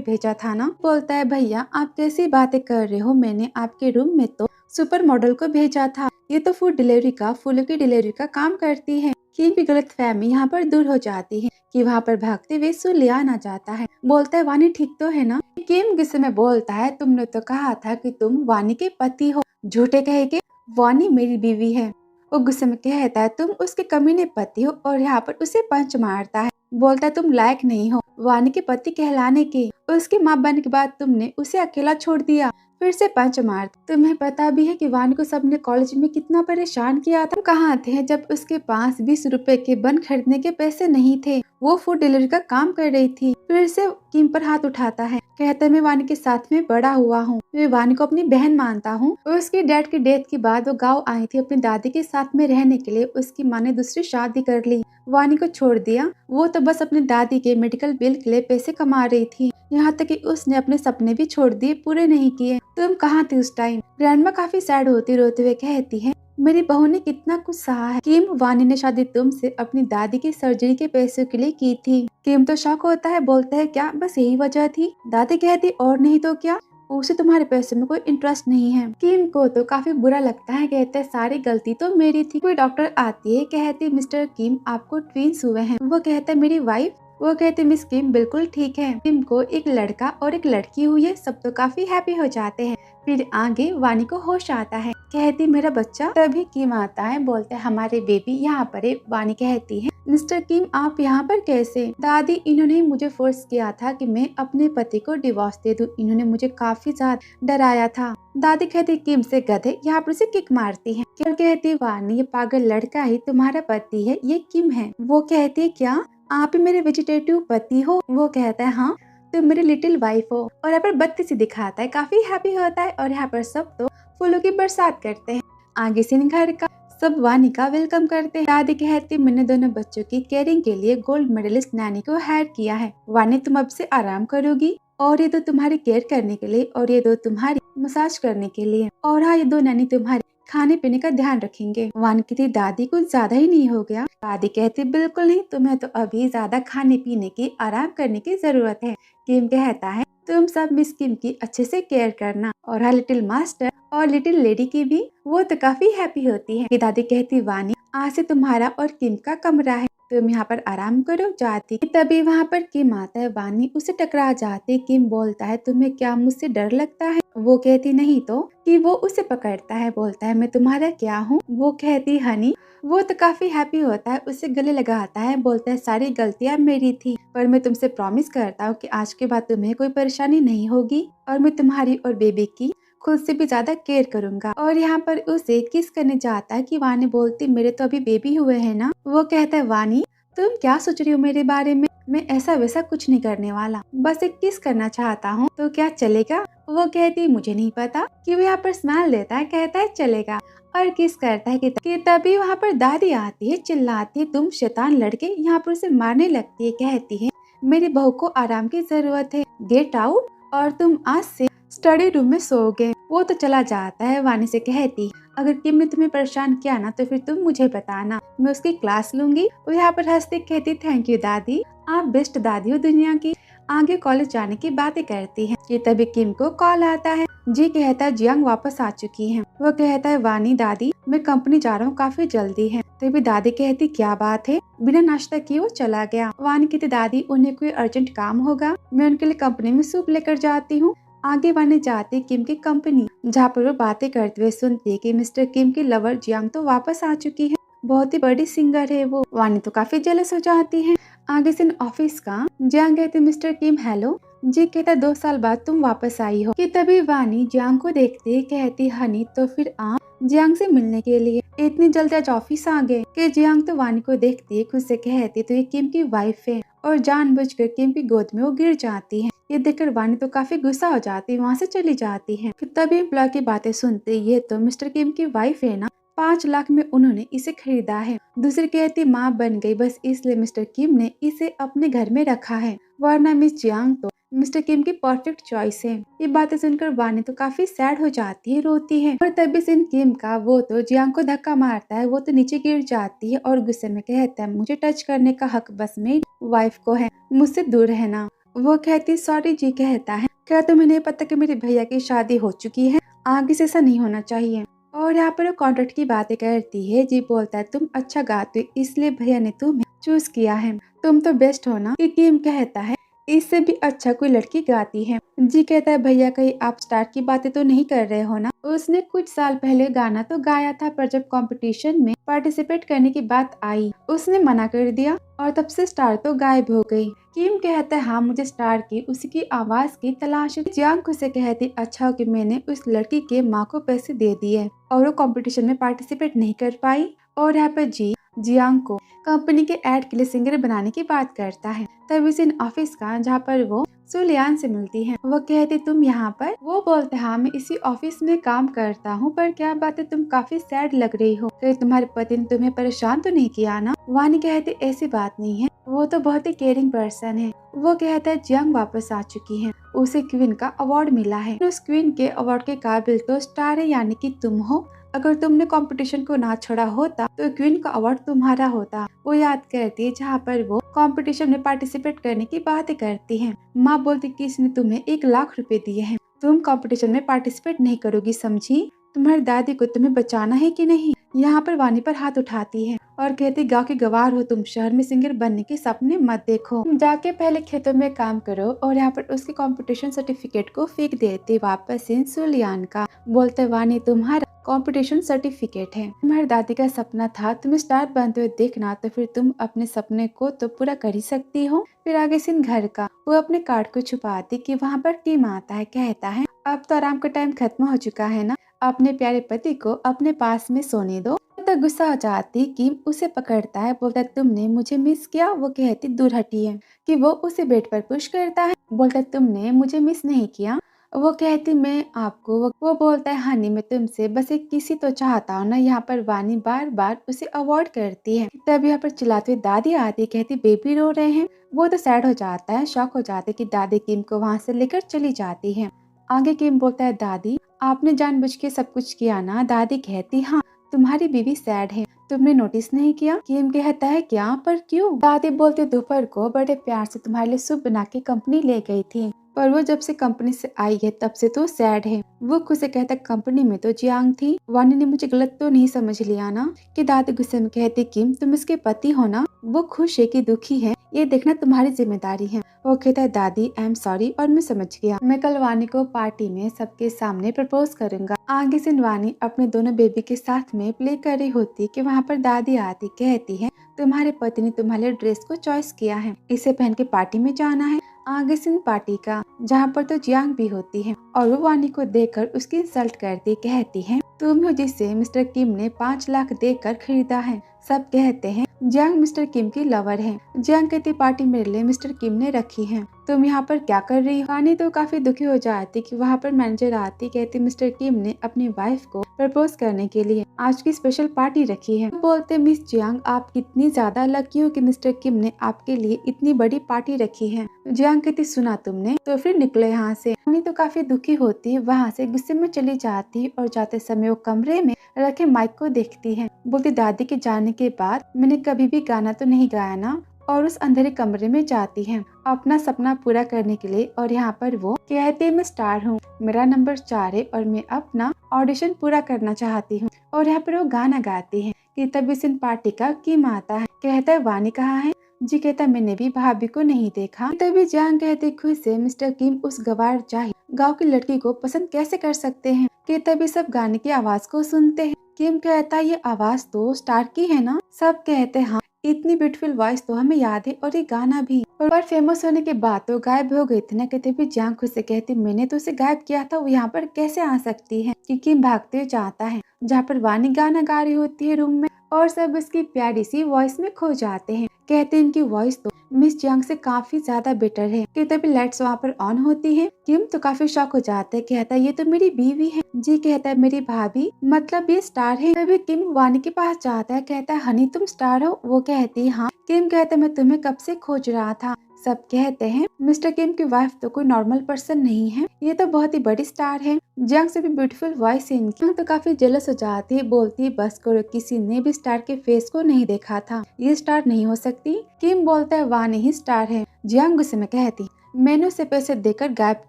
भेजा था ना। बोलता है भैया आप कैसी बातें कर रहे हो, मैंने आपके रूम में तो सुपर मॉडल को भेजा था, ये तो फूड डिलीवरी का फूलों की डिलीवरी का काम करती है। किम की गलत फहमी यहाँ पर दूर हो जाती है कि वहाँ पर भागते हुए सु लिया ना जाता है। बोलता है वानी ठीक तो है ना? किम गुस्से में बोलता है तुमने तो कहा था कि तुम वानी के पति हो, झूठे कहे के वानी मेरी बीवी है। वो गुस्से में कहता है तुम उसके कमीने पति हो, और यहाँ पर उसे पंच मारता है। बोलता है तुम लायक नहीं हो वानी के पति कहलाने के, उसके माँ बनने के बाद तुमने उसे अकेला छोड़ दिया। फिर से पंच मार। तुम्हें पता भी है कि वानी को सबने कॉलेज में कितना परेशान किया था। कहाँ थे जब उसके पास 20 रुपए के बन खरीदने के पैसे नहीं थे, वो फूड डिलीवरी का काम कर रही थी। फिर से किम पर हाथ उठाता है, कहता है मैं वानी के साथ में बड़ा हुआ हूँ, मैं वानी को अपनी बहन मानता हूँ। उसके डैड की डेथ के बाद वो गाँव आई थी अपनी दादी के साथ में रहने के लिए, उसकी माँ ने दूसरी शादी कर ली, वानी को छोड़ दिया। वो तो बस अपनी दादी के मेडिकल बिल के लिए पैसे कमा रही थी, यहाँ तक कि उसने अपने सपने भी छोड़ दिए, पूरे नहीं किए। तुम कहाँ थी उस टाइम? ग्रैंडमा काफी सैड होती रोते हुए कहती है मेरी बहू ने कितना कुछ सहा है। किम वानी ने शादी तुमसे अपनी दादी की सर्जरी के पैसों के लिए की थी। किम तो शॉक होता है, बोलता है क्या बस यही वजह थी? दादी कहती और नहीं तो क्या, उसे तुम्हारे पैसों में कोई इंटरेस्ट नहीं है। किम को तो काफी बुरा लगता है, कहते हैं सारी गलती तो मेरी थी। कोई डॉक्टर आती है, कहती मिस्टर किम आपको ट्विंस हुए हैं। वो कहता है मेरी वाइफ? वो कहते मिस किम बिल्कुल ठीक है, किम को एक लड़का और एक लड़की हुई है, सब तो काफी हैप्पी हो जाते हैं। फिर आगे वानी को होश आता है, कहती मेरा बच्चा। तभी किम आता है, बोलते हैं हमारे बेबी यहाँ पर है। वानी कहती है मिस्टर किम आप यहाँ पर कैसे? दादी इन्होंने मुझे फोर्स किया था कि मैं अपने पति को डिवोर्स दे दूं, इन्होंने मुझे काफी ज्यादा डराया था। दादी कहती किम से गधे, यहाँ पर उसे किक मारती है। किम कहती वानी ये पागल लड़का ही तुम्हारा पति है, ये किम है। वो कहती है क्या आप ही मेरे वेजिटेटिव पति हो? वो कहता है हाँ तुम मेरी लिटिल वाइफ हो। और यहाँ पर बत्ती सी दिखाता है, काफी हैप्पी होता है और यहाँ पर सब तो फूलों की बरसात करते हैं। आगे से घर का सब वानी का वेलकम करते हैं। दादी कहती मैंने दोनों बच्चों की केयरिंग के लिए गोल्ड मेडलिस्ट नैनी को हायर किया है। वानी तुम अब से आराम करोगी, और ये दो तुम्हारी केयर करने के लिए और ये दो तुम्हारी मसाज करने के लिए, और हाँ ये दो नैनी तुम्हारे खाने पीने का ध्यान रखेंगे। वानी की दादी कुछ ज्यादा ही नहीं हो गया? दादी कहती बिल्कुल नहीं, तुम्हें तो अभी ज्यादा खाने पीने की आराम करने की जरूरत है। किम कहता है तुम सब मिस किम की अच्छे से केयर करना, और हाँ लिटिल मास्टर और लिटिल लेडी की भी। वो तो काफी हैप्पी होती है। दादी कहती वानी आज से तुम्हारा और किम का कमरा है, तुम यहाँ पर आराम करो। जाती तभी वहाँ पर किम आता है, वानी उसे टकरा जाती। किम बोलता है तुम्हें क्या मुझसे डर लगता है? वो कहती नहीं तो। कि वो उसे पकड़ता है, बोलता है मैं तुम्हारा क्या हूँ? वो कहती हनी। वो तो काफी हैप्पी होता है, उसे गले लगाता है, बोलता है सारी गलतियाँ मेरी थी, पर मैं तुमसे प्रॉमिस करता हूँ कि आज के बाद तुम्हें कोई परेशानी नहीं होगी, और मैं तुम्हारी और बेबी की खुद से भी ज्यादा केयर करूंगा। और यहाँ पर उसे किस करने जाता है कि वानी बोलती मेरे तो अभी बेबी हुए हैं ना। वो कहता है वानी तुम क्या सोच रही हो मेरे बारे में? मैं ऐसा वैसा कुछ नहीं करने वाला, बस एक किस करना चाहता हूँ, तो क्या चलेगा? वो कहती मुझे नहीं पता। कि वो यहाँ पर स्माइल देता है, कहता है चलेगा, और किस करता है कि तभी वहाँ पर दादी आती है, चिल्लाती है तुम शैतान लड़के, यहाँ पर उसे मारने लगती है। कहती है मेरी बहू को आराम की जरूरत है, गेट आउट, और तुम आज से स्टडी रूम में सोओगे। वो तो चला जाता है। वानी से कहती अगर किम ने तुम्हें परेशान किया ना तो फिर तुम मुझे बताना, मैं उसकी क्लास लूंगी। वो यहाँ पर हंसती कहती थैंक यू दादी, आप बेस्ट दादी हो दुनिया की। आगे कॉलेज जाने की बातें करती है कि तभी किम को कॉल आता है। जी कहता है जियांग वापस आ चुकी है। वो कहता है वानी दादी मैं कंपनी जा रहा हूँ, काफी जल्दी है। तभी दादी कहती क्या बात है, बिना नाश्ता किए वो चला गया। वानी कहती दादी उन्हें कोई अर्जेंट काम होगा, मैं उनके लिए कंपनी में सूप लेकर जाती हूँ। आगे वानी जाती किम की कंपनी, जहाँ पर वो बातें करते हुए सुनती है कि मिस्टर किम की लवर जियांग तो वापस आ चुकी है, बहुत ही बड़ी सिंगर है वो। वानी तो काफी जेलस हो जाती है। आगे से ऑफिस का जियांग कहते मिस्टर किम हेलो। जी कहता 2 साल बाद तुम वापस आई हो। कि तभी वानी जियांग को देखते कहती हनी तो फिर आप जियांग से मिलने के लिए इतनी जल्दी आज ऑफिस आ गए। कि जियांग तो वानी को देखती है, खुद से कहती तो ये किम की वाइफ है और जानबूझकर किम की गोद में वो गिर जाती है। ये देखकर वानी तो काफी गुस्सा हो जाती है, वहाँ से चली जाती है। तभी एम्प्लॉय की बातें सुनते ये तो मिस्टर किम की वाइफ है ना, 5 लाख में उन्होंने इसे खरीदा है। दूसरी कहती माँ बन गई बस इसलिए मिस्टर किम ने इसे अपने घर में रखा है, वरना मिस जियांग तो मिस्टर किम की परफेक्ट चॉइस है। ये बातें सुनकर वानी तो काफी सैड हो जाती है, रोती है। और तभी सिन किम का वो तो जियांग को धक्का मारता है, वो तो नीचे गिर जाती है और गुस्से में कहता है मुझे टच करने का हक बस मेरी वाइफ को है, मुझसे दूर रहना। वो कहती सॉरी जी। कहता है क्या तुम्हें नहीं पता कि मेरे भैया की शादी हो चुकी है, आगे से ऐसा नहीं होना चाहिए। और यहाँ पर कॉन्ट्रैक्ट की बातें करती है। जी बोलता है तुम अच्छा गाते हो इसलिए भैया ने तुम्हें चूज किया है, तुम तो बेस्ट हो ना। कि किम कहता है इससे भी अच्छा कोई लड़की गाती है। जी कहता है भैया कहीं आप स्टार की बातें तो नहीं कर रहे हो ना। उसने कुछ साल पहले गाना तो गाया था पर जब कंपटीशन में पार्टिसिपेट करने की बात आई उसने मना कर दिया और तब से स्टार तो गायब हो गई। किम कहता है हाँ मुझे स्टार की उसकी आवाज की तलाश है। जियांग उसे कहती अच्छा हो कि मैंने उस लड़की के माँ को पैसे दे दिए और वो कंपटीशन में पार्टिसिपेट नहीं कर पाई। और यहाँ पर जी जियांग को कंपनी के एड के लिए सिंगर बनाने की बात करता है। तभी सिन ऑफिस का जहाँ पर वो सुलियान से मिलती है। वो कहती तुम यहाँ पर। वो बोलते हाँ मैं इसी ऑफिस में काम करता हूँ, पर क्या बात है तुम काफी सैड लग रही हो, कहीं तुम्हारे पति ने तुम्हें परेशान तो नहीं किया ना। वानी कहती ऐसी बात नहीं है, वो तो बहुत ही केयरिंग पर्सन है। वो कहता है जियांग वापस आ चुकी है, उसे क्वीन का अवार्ड मिला है, उस क्वीन के अवार्ड के काबिल तो स्टार है यानी कि तुम हो। अगर तुमने कंपटीशन को ना छोड़ा होता तो क्वीन का अवार्ड तुम्हारा होता। वो याद करती है जहाँ पर वो कंपटीशन में पार्टिसिपेट करने की बातें करती है। माँ बोलती कि इसने तुम्हें 1 लाख रुपए दिए हैं, तुम कंपटीशन में पार्टिसिपेट नहीं करोगी समझी। तुम्हारी दादी को तुम्हें बचाना है कि नहीं। यहाँ पर वानी पर हाथ उठाती है और कहती गाँव की गवार हो तुम, शहर में सिंगर बनने के सपने मत देखो, जाके पहले खेतों में काम करो। और यहाँ पर उसके कंपटीशन सर्टिफिकेट को फेंक देते वापस इन सुलियान का। बोलते वानी तुम्हारा कंपटीशन सर्टिफिकेट है, तुम्हारी दादी का सपना था तुम्हें स्टार बनते हुए देखना, तो फिर तुम अपने सपने को तो पूरा कर ही सकती हो। फिर आगे सिन घर का वो अपने कार्ड को छुपाती कि वहाँ पर किम आता है। कहता है अब तो आराम का टाइम खत्म हो चुका है ना, अपने प्यारे पति को अपने पास में सोने दो। तो गुस्सा हो जाती किम उसे पकड़ता है, बोलता है तुमने मुझे मिस किया। वो कहती दूर हटिए। कि वो उसे बेड पर पुश करता है, बोलता है तुमने मुझे मिस नहीं किया। वो कहती मैं आपको। वो बोलता है हनी मैं तुमसे बस एक किसी तो चाहता हूँ ना। यहाँ पर वानी बार बार उसे अवॉइड करती है। तब यहाँ पर चिल्लाते हुए दादी आती, कहती बेबी रो रहे हैं। वो तो सैड हो जाता है, शॉक हो जाते कि दादी किम को वहाँ से लेकर चली जाती है। आगे किम बोलता है दादी आपने जानबूझ के सब कुछ किया ना। दादी कहती हाँ तुम्हारी बीवी सैड है, तुमने नोटिस नहीं किया। किम कहता है क्या, पर क्यों। दादी बोलते दोपहर को बड़े प्यार से तुम्हारे लिए सूप बना के कंपनी ले गई थी, पर वो जब से कंपनी से आई है तब से तो सैड है। वो खुद से कहता कंपनी में तो जियांग थी। वानी ने मुझे गलत तो नहीं समझ लिया ना। कि दादी गुस्से में कहती किम तुम इसके पति हो ना, वो खुश है कि दुखी है ये देखना तुम्हारी जिम्मेदारी है। वो कहता है दादी आई एम सॉरी और मैं समझ गया, मैं कल वानी को पार्टी में सबके सामने प्रपोज करूंगा। आगे से वानी अपने दोनों बेबी के साथ में प्ले कर रही होती कि वहाँ पर दादी आती, कहती है तुम्हारे पति ने तुम्हारे ड्रेस को चॉइस किया है, इसे पहन के पार्टी में जाना है। आगे से पार्टी का जहाँ पर तो जियांग भी होती है और वो वानी को देखकर उसकी इंसल्ट करती, कहती है तुम हो जिसे मिस्टर किम ने 5 लाख देकर खरीदा है। सब कहते हैं जियांग मिस्टर किम की लवर है। जियांग कहती पार्टी मेरे लिए मिस्टर किम ने रखी है, तुम यहाँ पर क्या कर रही हो। वानी तो काफी दुखी हो जाती कि वहाँ पर मैनेजर आती, कहती मिस्टर किम ने अपनी वाइफ को प्रपोज करने के लिए आज की स्पेशल पार्टी रखी है। बोलते मिस जियांग आप कितनी ज्यादा लकी हो कि मिस्टर किम ने आपके लिए इतनी बड़ी पार्टी रखी है। जियांग कहती सुना तुमने, तो फिर निकलो यहाँ से। वानी तो काफी दुखी होती है, वहाँ से गुस्से में चली जाती और जाते समय वो कमरे में रखे माइक को देखती है। बोलती दादी के जाने के बाद मैंने कभी भी गाना तो नहीं गाया ना, और उस अंधेरे कमरे में जाती है अपना सपना पूरा करने के लिए। और यहाँ पर वो कहती है मैं स्टार हूँ, मेरा नंबर 4 है और मैं अपना ऑडिशन पूरा करना चाहती हूँ। और यहाँ पर वो गाना गाती है कि तभी सिन पार्टी का किम आता है। कहता है वानी कहाँ है? जी कहता मैंने भी भाभी को नहीं देखा। तभी जांग कहते खुद से मिस्टर किम उस गवार जाहिर गांव की लड़की को पसंद कैसे कर सकते हैं। कि तभी सब गाने की आवाज को सुनते हैं। किम कहता है ये आवाज तो स्टार की है ना? सब कहते हैं हाँ, इतनी ब्यूटीफुल वॉइस तो हमें याद है और ये गाना भी। और फेमस होने के बाद तो गायब हो गई थी ना। कहते भी जांग खुद से कहती मैंने तो उसे गायब किया था, वो यहाँ पर कैसे आ सकती है। कि किम भागते हुए जाता है जहाँ पर वानी गाना गा रही होती है रूम में और सब उसकी प्यारी सी वॉइस में खो जाते हैं। कहते हैं इनकी वॉइस तो मिस जंग से काफी ज्यादा बेटर है। कि तभी लाइट्स वहाँ पर ऑन होती है। किम तो काफी शॉक हो जाता है। कहता है ये तो मेरी बीवी है। जी कहता है मेरी भाभी, मतलब ये स्टार है। तभी किम वानी के पास जाता है। कहता है हनी तुम स्टार हो? वो कहती है हाँ। किम कहता है मैं तुम्हें कब से खोज रहा था। सब कहते हैं मिस्टर किम की वाइफ तो कोई नॉर्मल पर्सन नहीं है, ये तो बहुत ही बड़ी स्टार है। जंग से भी ब्यूटीफुल वॉइस है इनकी। तो काफी जेलस हो जाती है, बोलती है बस करो, किसी ने भी स्टार के फेस को नहीं देखा था, ये स्टार नहीं हो सकती। किम बोलता है वाह नहीं स्टार है। जंग गुस्से में कहती मैंने उसे पैसे देकर गायब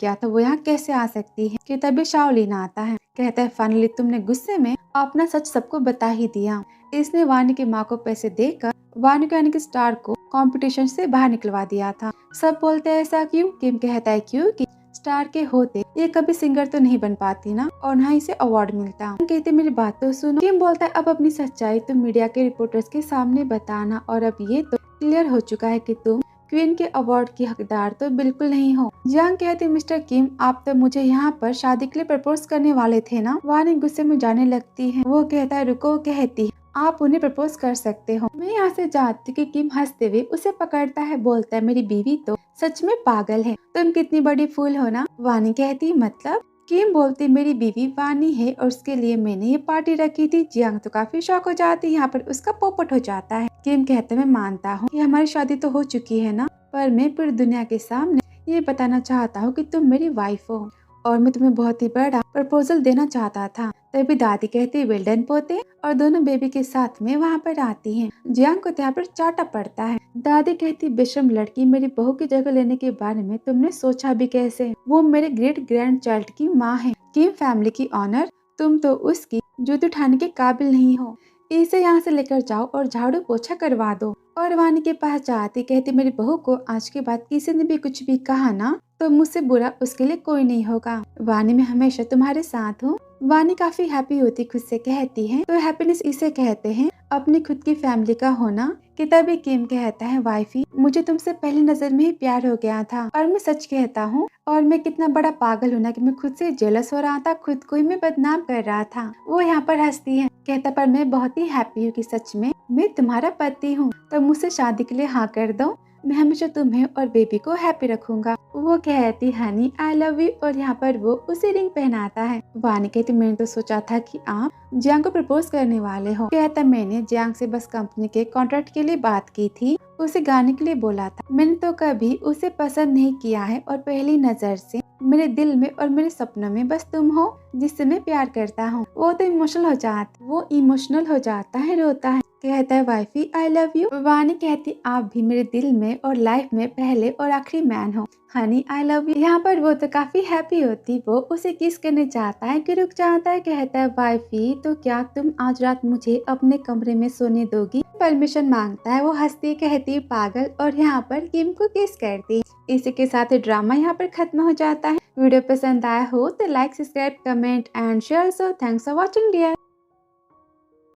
किया था, वो यहाँ कैसे आ सकती है। कि तभी शाओलिन आता है। कहता है फाइनली तुमने गुस्से में अपना सच सबको बता ही दिया। इसने वानी की माँ को पैसे देकर वानी को यानी कि स्टार को कंपटीशन से बाहर निकलवा दिया था। सब बोलते हैं ऐसा क्यों? किम कहता है क्योंकि स्टार के होते ये कभी सिंगर तो नहीं बन पाती ना, और ना इसे अवार्ड मिलता। कहते मेरी बात तो सुनो। किम बोलता है अब अपनी सच्चाई तुम मीडिया के रिपोर्टर्स के सामने बताना, और अब ये तो क्लियर हो चुका है कि तुम क्वीन के अवार्ड की हकदार तो बिल्कुल नहीं हो। जंग कहते मिस्टर किम आप तो मुझे यहाँ पर शादी के लिए प्रपोज करने वाले थे ना। वानी गुस्से में जाने लगती है। वो कहता है रुको। कहती आप उन्हें प्रपोज कर सकते हो। मैं यहाँ से जाती कि किम हंसते हुए उसे पकड़ता है। बोलता है मेरी बीवी तो सच में पागल है, तुम कितनी बड़ी फूल हो ना। वानी कहती मतलब? किम बोलती मेरी बीवी वानी है और उसके लिए मैंने ये पार्टी रखी थी। जियांग तो काफी शौक हो जाती है, यहाँ पर उसका पोपट हो जाता है। किम कहते मैं मानता हूँ कि हमारी शादी तो हो चुकी है ना, पर मैं पूरी दुनिया के सामने ये बताना चाहता हूँ कि तुम मेरी वाइफ हो और मैं तुम्हें बहुत ही बड़ा प्रपोजल देना चाहता था। तभी दादी कहती वेल डन पोते, और दोनों बेबी के साथ में वहाँ पर आती हैं। जियांग को यहाँ पर चाटा पड़ता है। दादी कहती बेशर्म लड़की, मेरी बहू की जगह लेने के बारे में तुमने सोचा भी कैसे? वो मेरे ग्रेट ग्रैंड चाइल्ड की माँ है। किम फैमिली की ऑनर, तुम तो उसकी जूती उठाने के काबिल नहीं हो। इसे यहाँ से लेकर जाओ और झाड़ू पोछा करवा दो। और वानी के पास जाती कहती मेरी बहू को आज के बाद किसी ने भी कुछ भी कहा ना तो मुझसे बुरा उसके लिए कोई नहीं होगा। वानी मैं हमेशा तुम्हारे साथ हूँ। वानी काफी हैप्पी होती खुद से कहती है। तो हैप्पीनेस इसे कहते हैं अपनी खुद की फैमिली का होना। कि तभी किम कहता है वाइफी मुझे तुमसे पहली नजर में ही प्यार हो गया था, और मैं सच कहता हूँ और मैं कितना बड़ा पागल हूँ ना कि मैं खुद से जेलस हो रहा था, खुद को ही मैं बदनाम कर रहा था। वो यहाँ पर हंसती है। कहता पर मैं बहुत ही हैप्पी हूँ कि सच में मैं तुम्हारा पति हूँ, तो मुझसे शादी के लिए हाँ कर दो, मैं हमेशा तुम्हें और बेबी को हैप्पी रखूंगा। वो कहती हनी आई लव यू, और यहाँ पर वो उसे रिंग पहनाता है। वानी कहती मैंने तो सोचा था कि आप जियांग को प्रपोज करने वाले हो। कहता मैंने जियांग से बस कंपनी के कॉन्ट्रैक्ट के लिए बात की थी, उसे गाने के लिए बोला था। मैंने तो कभी उसे पसंद नहीं किया है, और पहली नजर से मेरे दिल में और मेरे सपनों में बस तुम हो जिससे मैं प्यार करता हूँ। वो इमोशनल हो जाता है, रोता है। कहता है वाइफी आई लव यू। वानी कहती आप भी मेरे दिल में और लाइफ में पहले और आखिरी मैन हो। Honey I love you. यहाँ पर वो तो काफी हैप्पी होती, वो उसे किस करने चाहता है कि रुक जाता है। कहता है वाइफी तो क्या तुम आज रात मुझे अपने कमरे में सोने दोगी? परमिशन मांगता है। वो हंसती कहती पागल, और यहाँ पर किम को किस करती। इसी के साथ ड्रामा यहाँ पर खत्म हो जाता है। वीडियो पसंद आया हो तो like subscribe comment and share. So thanks for watching dear.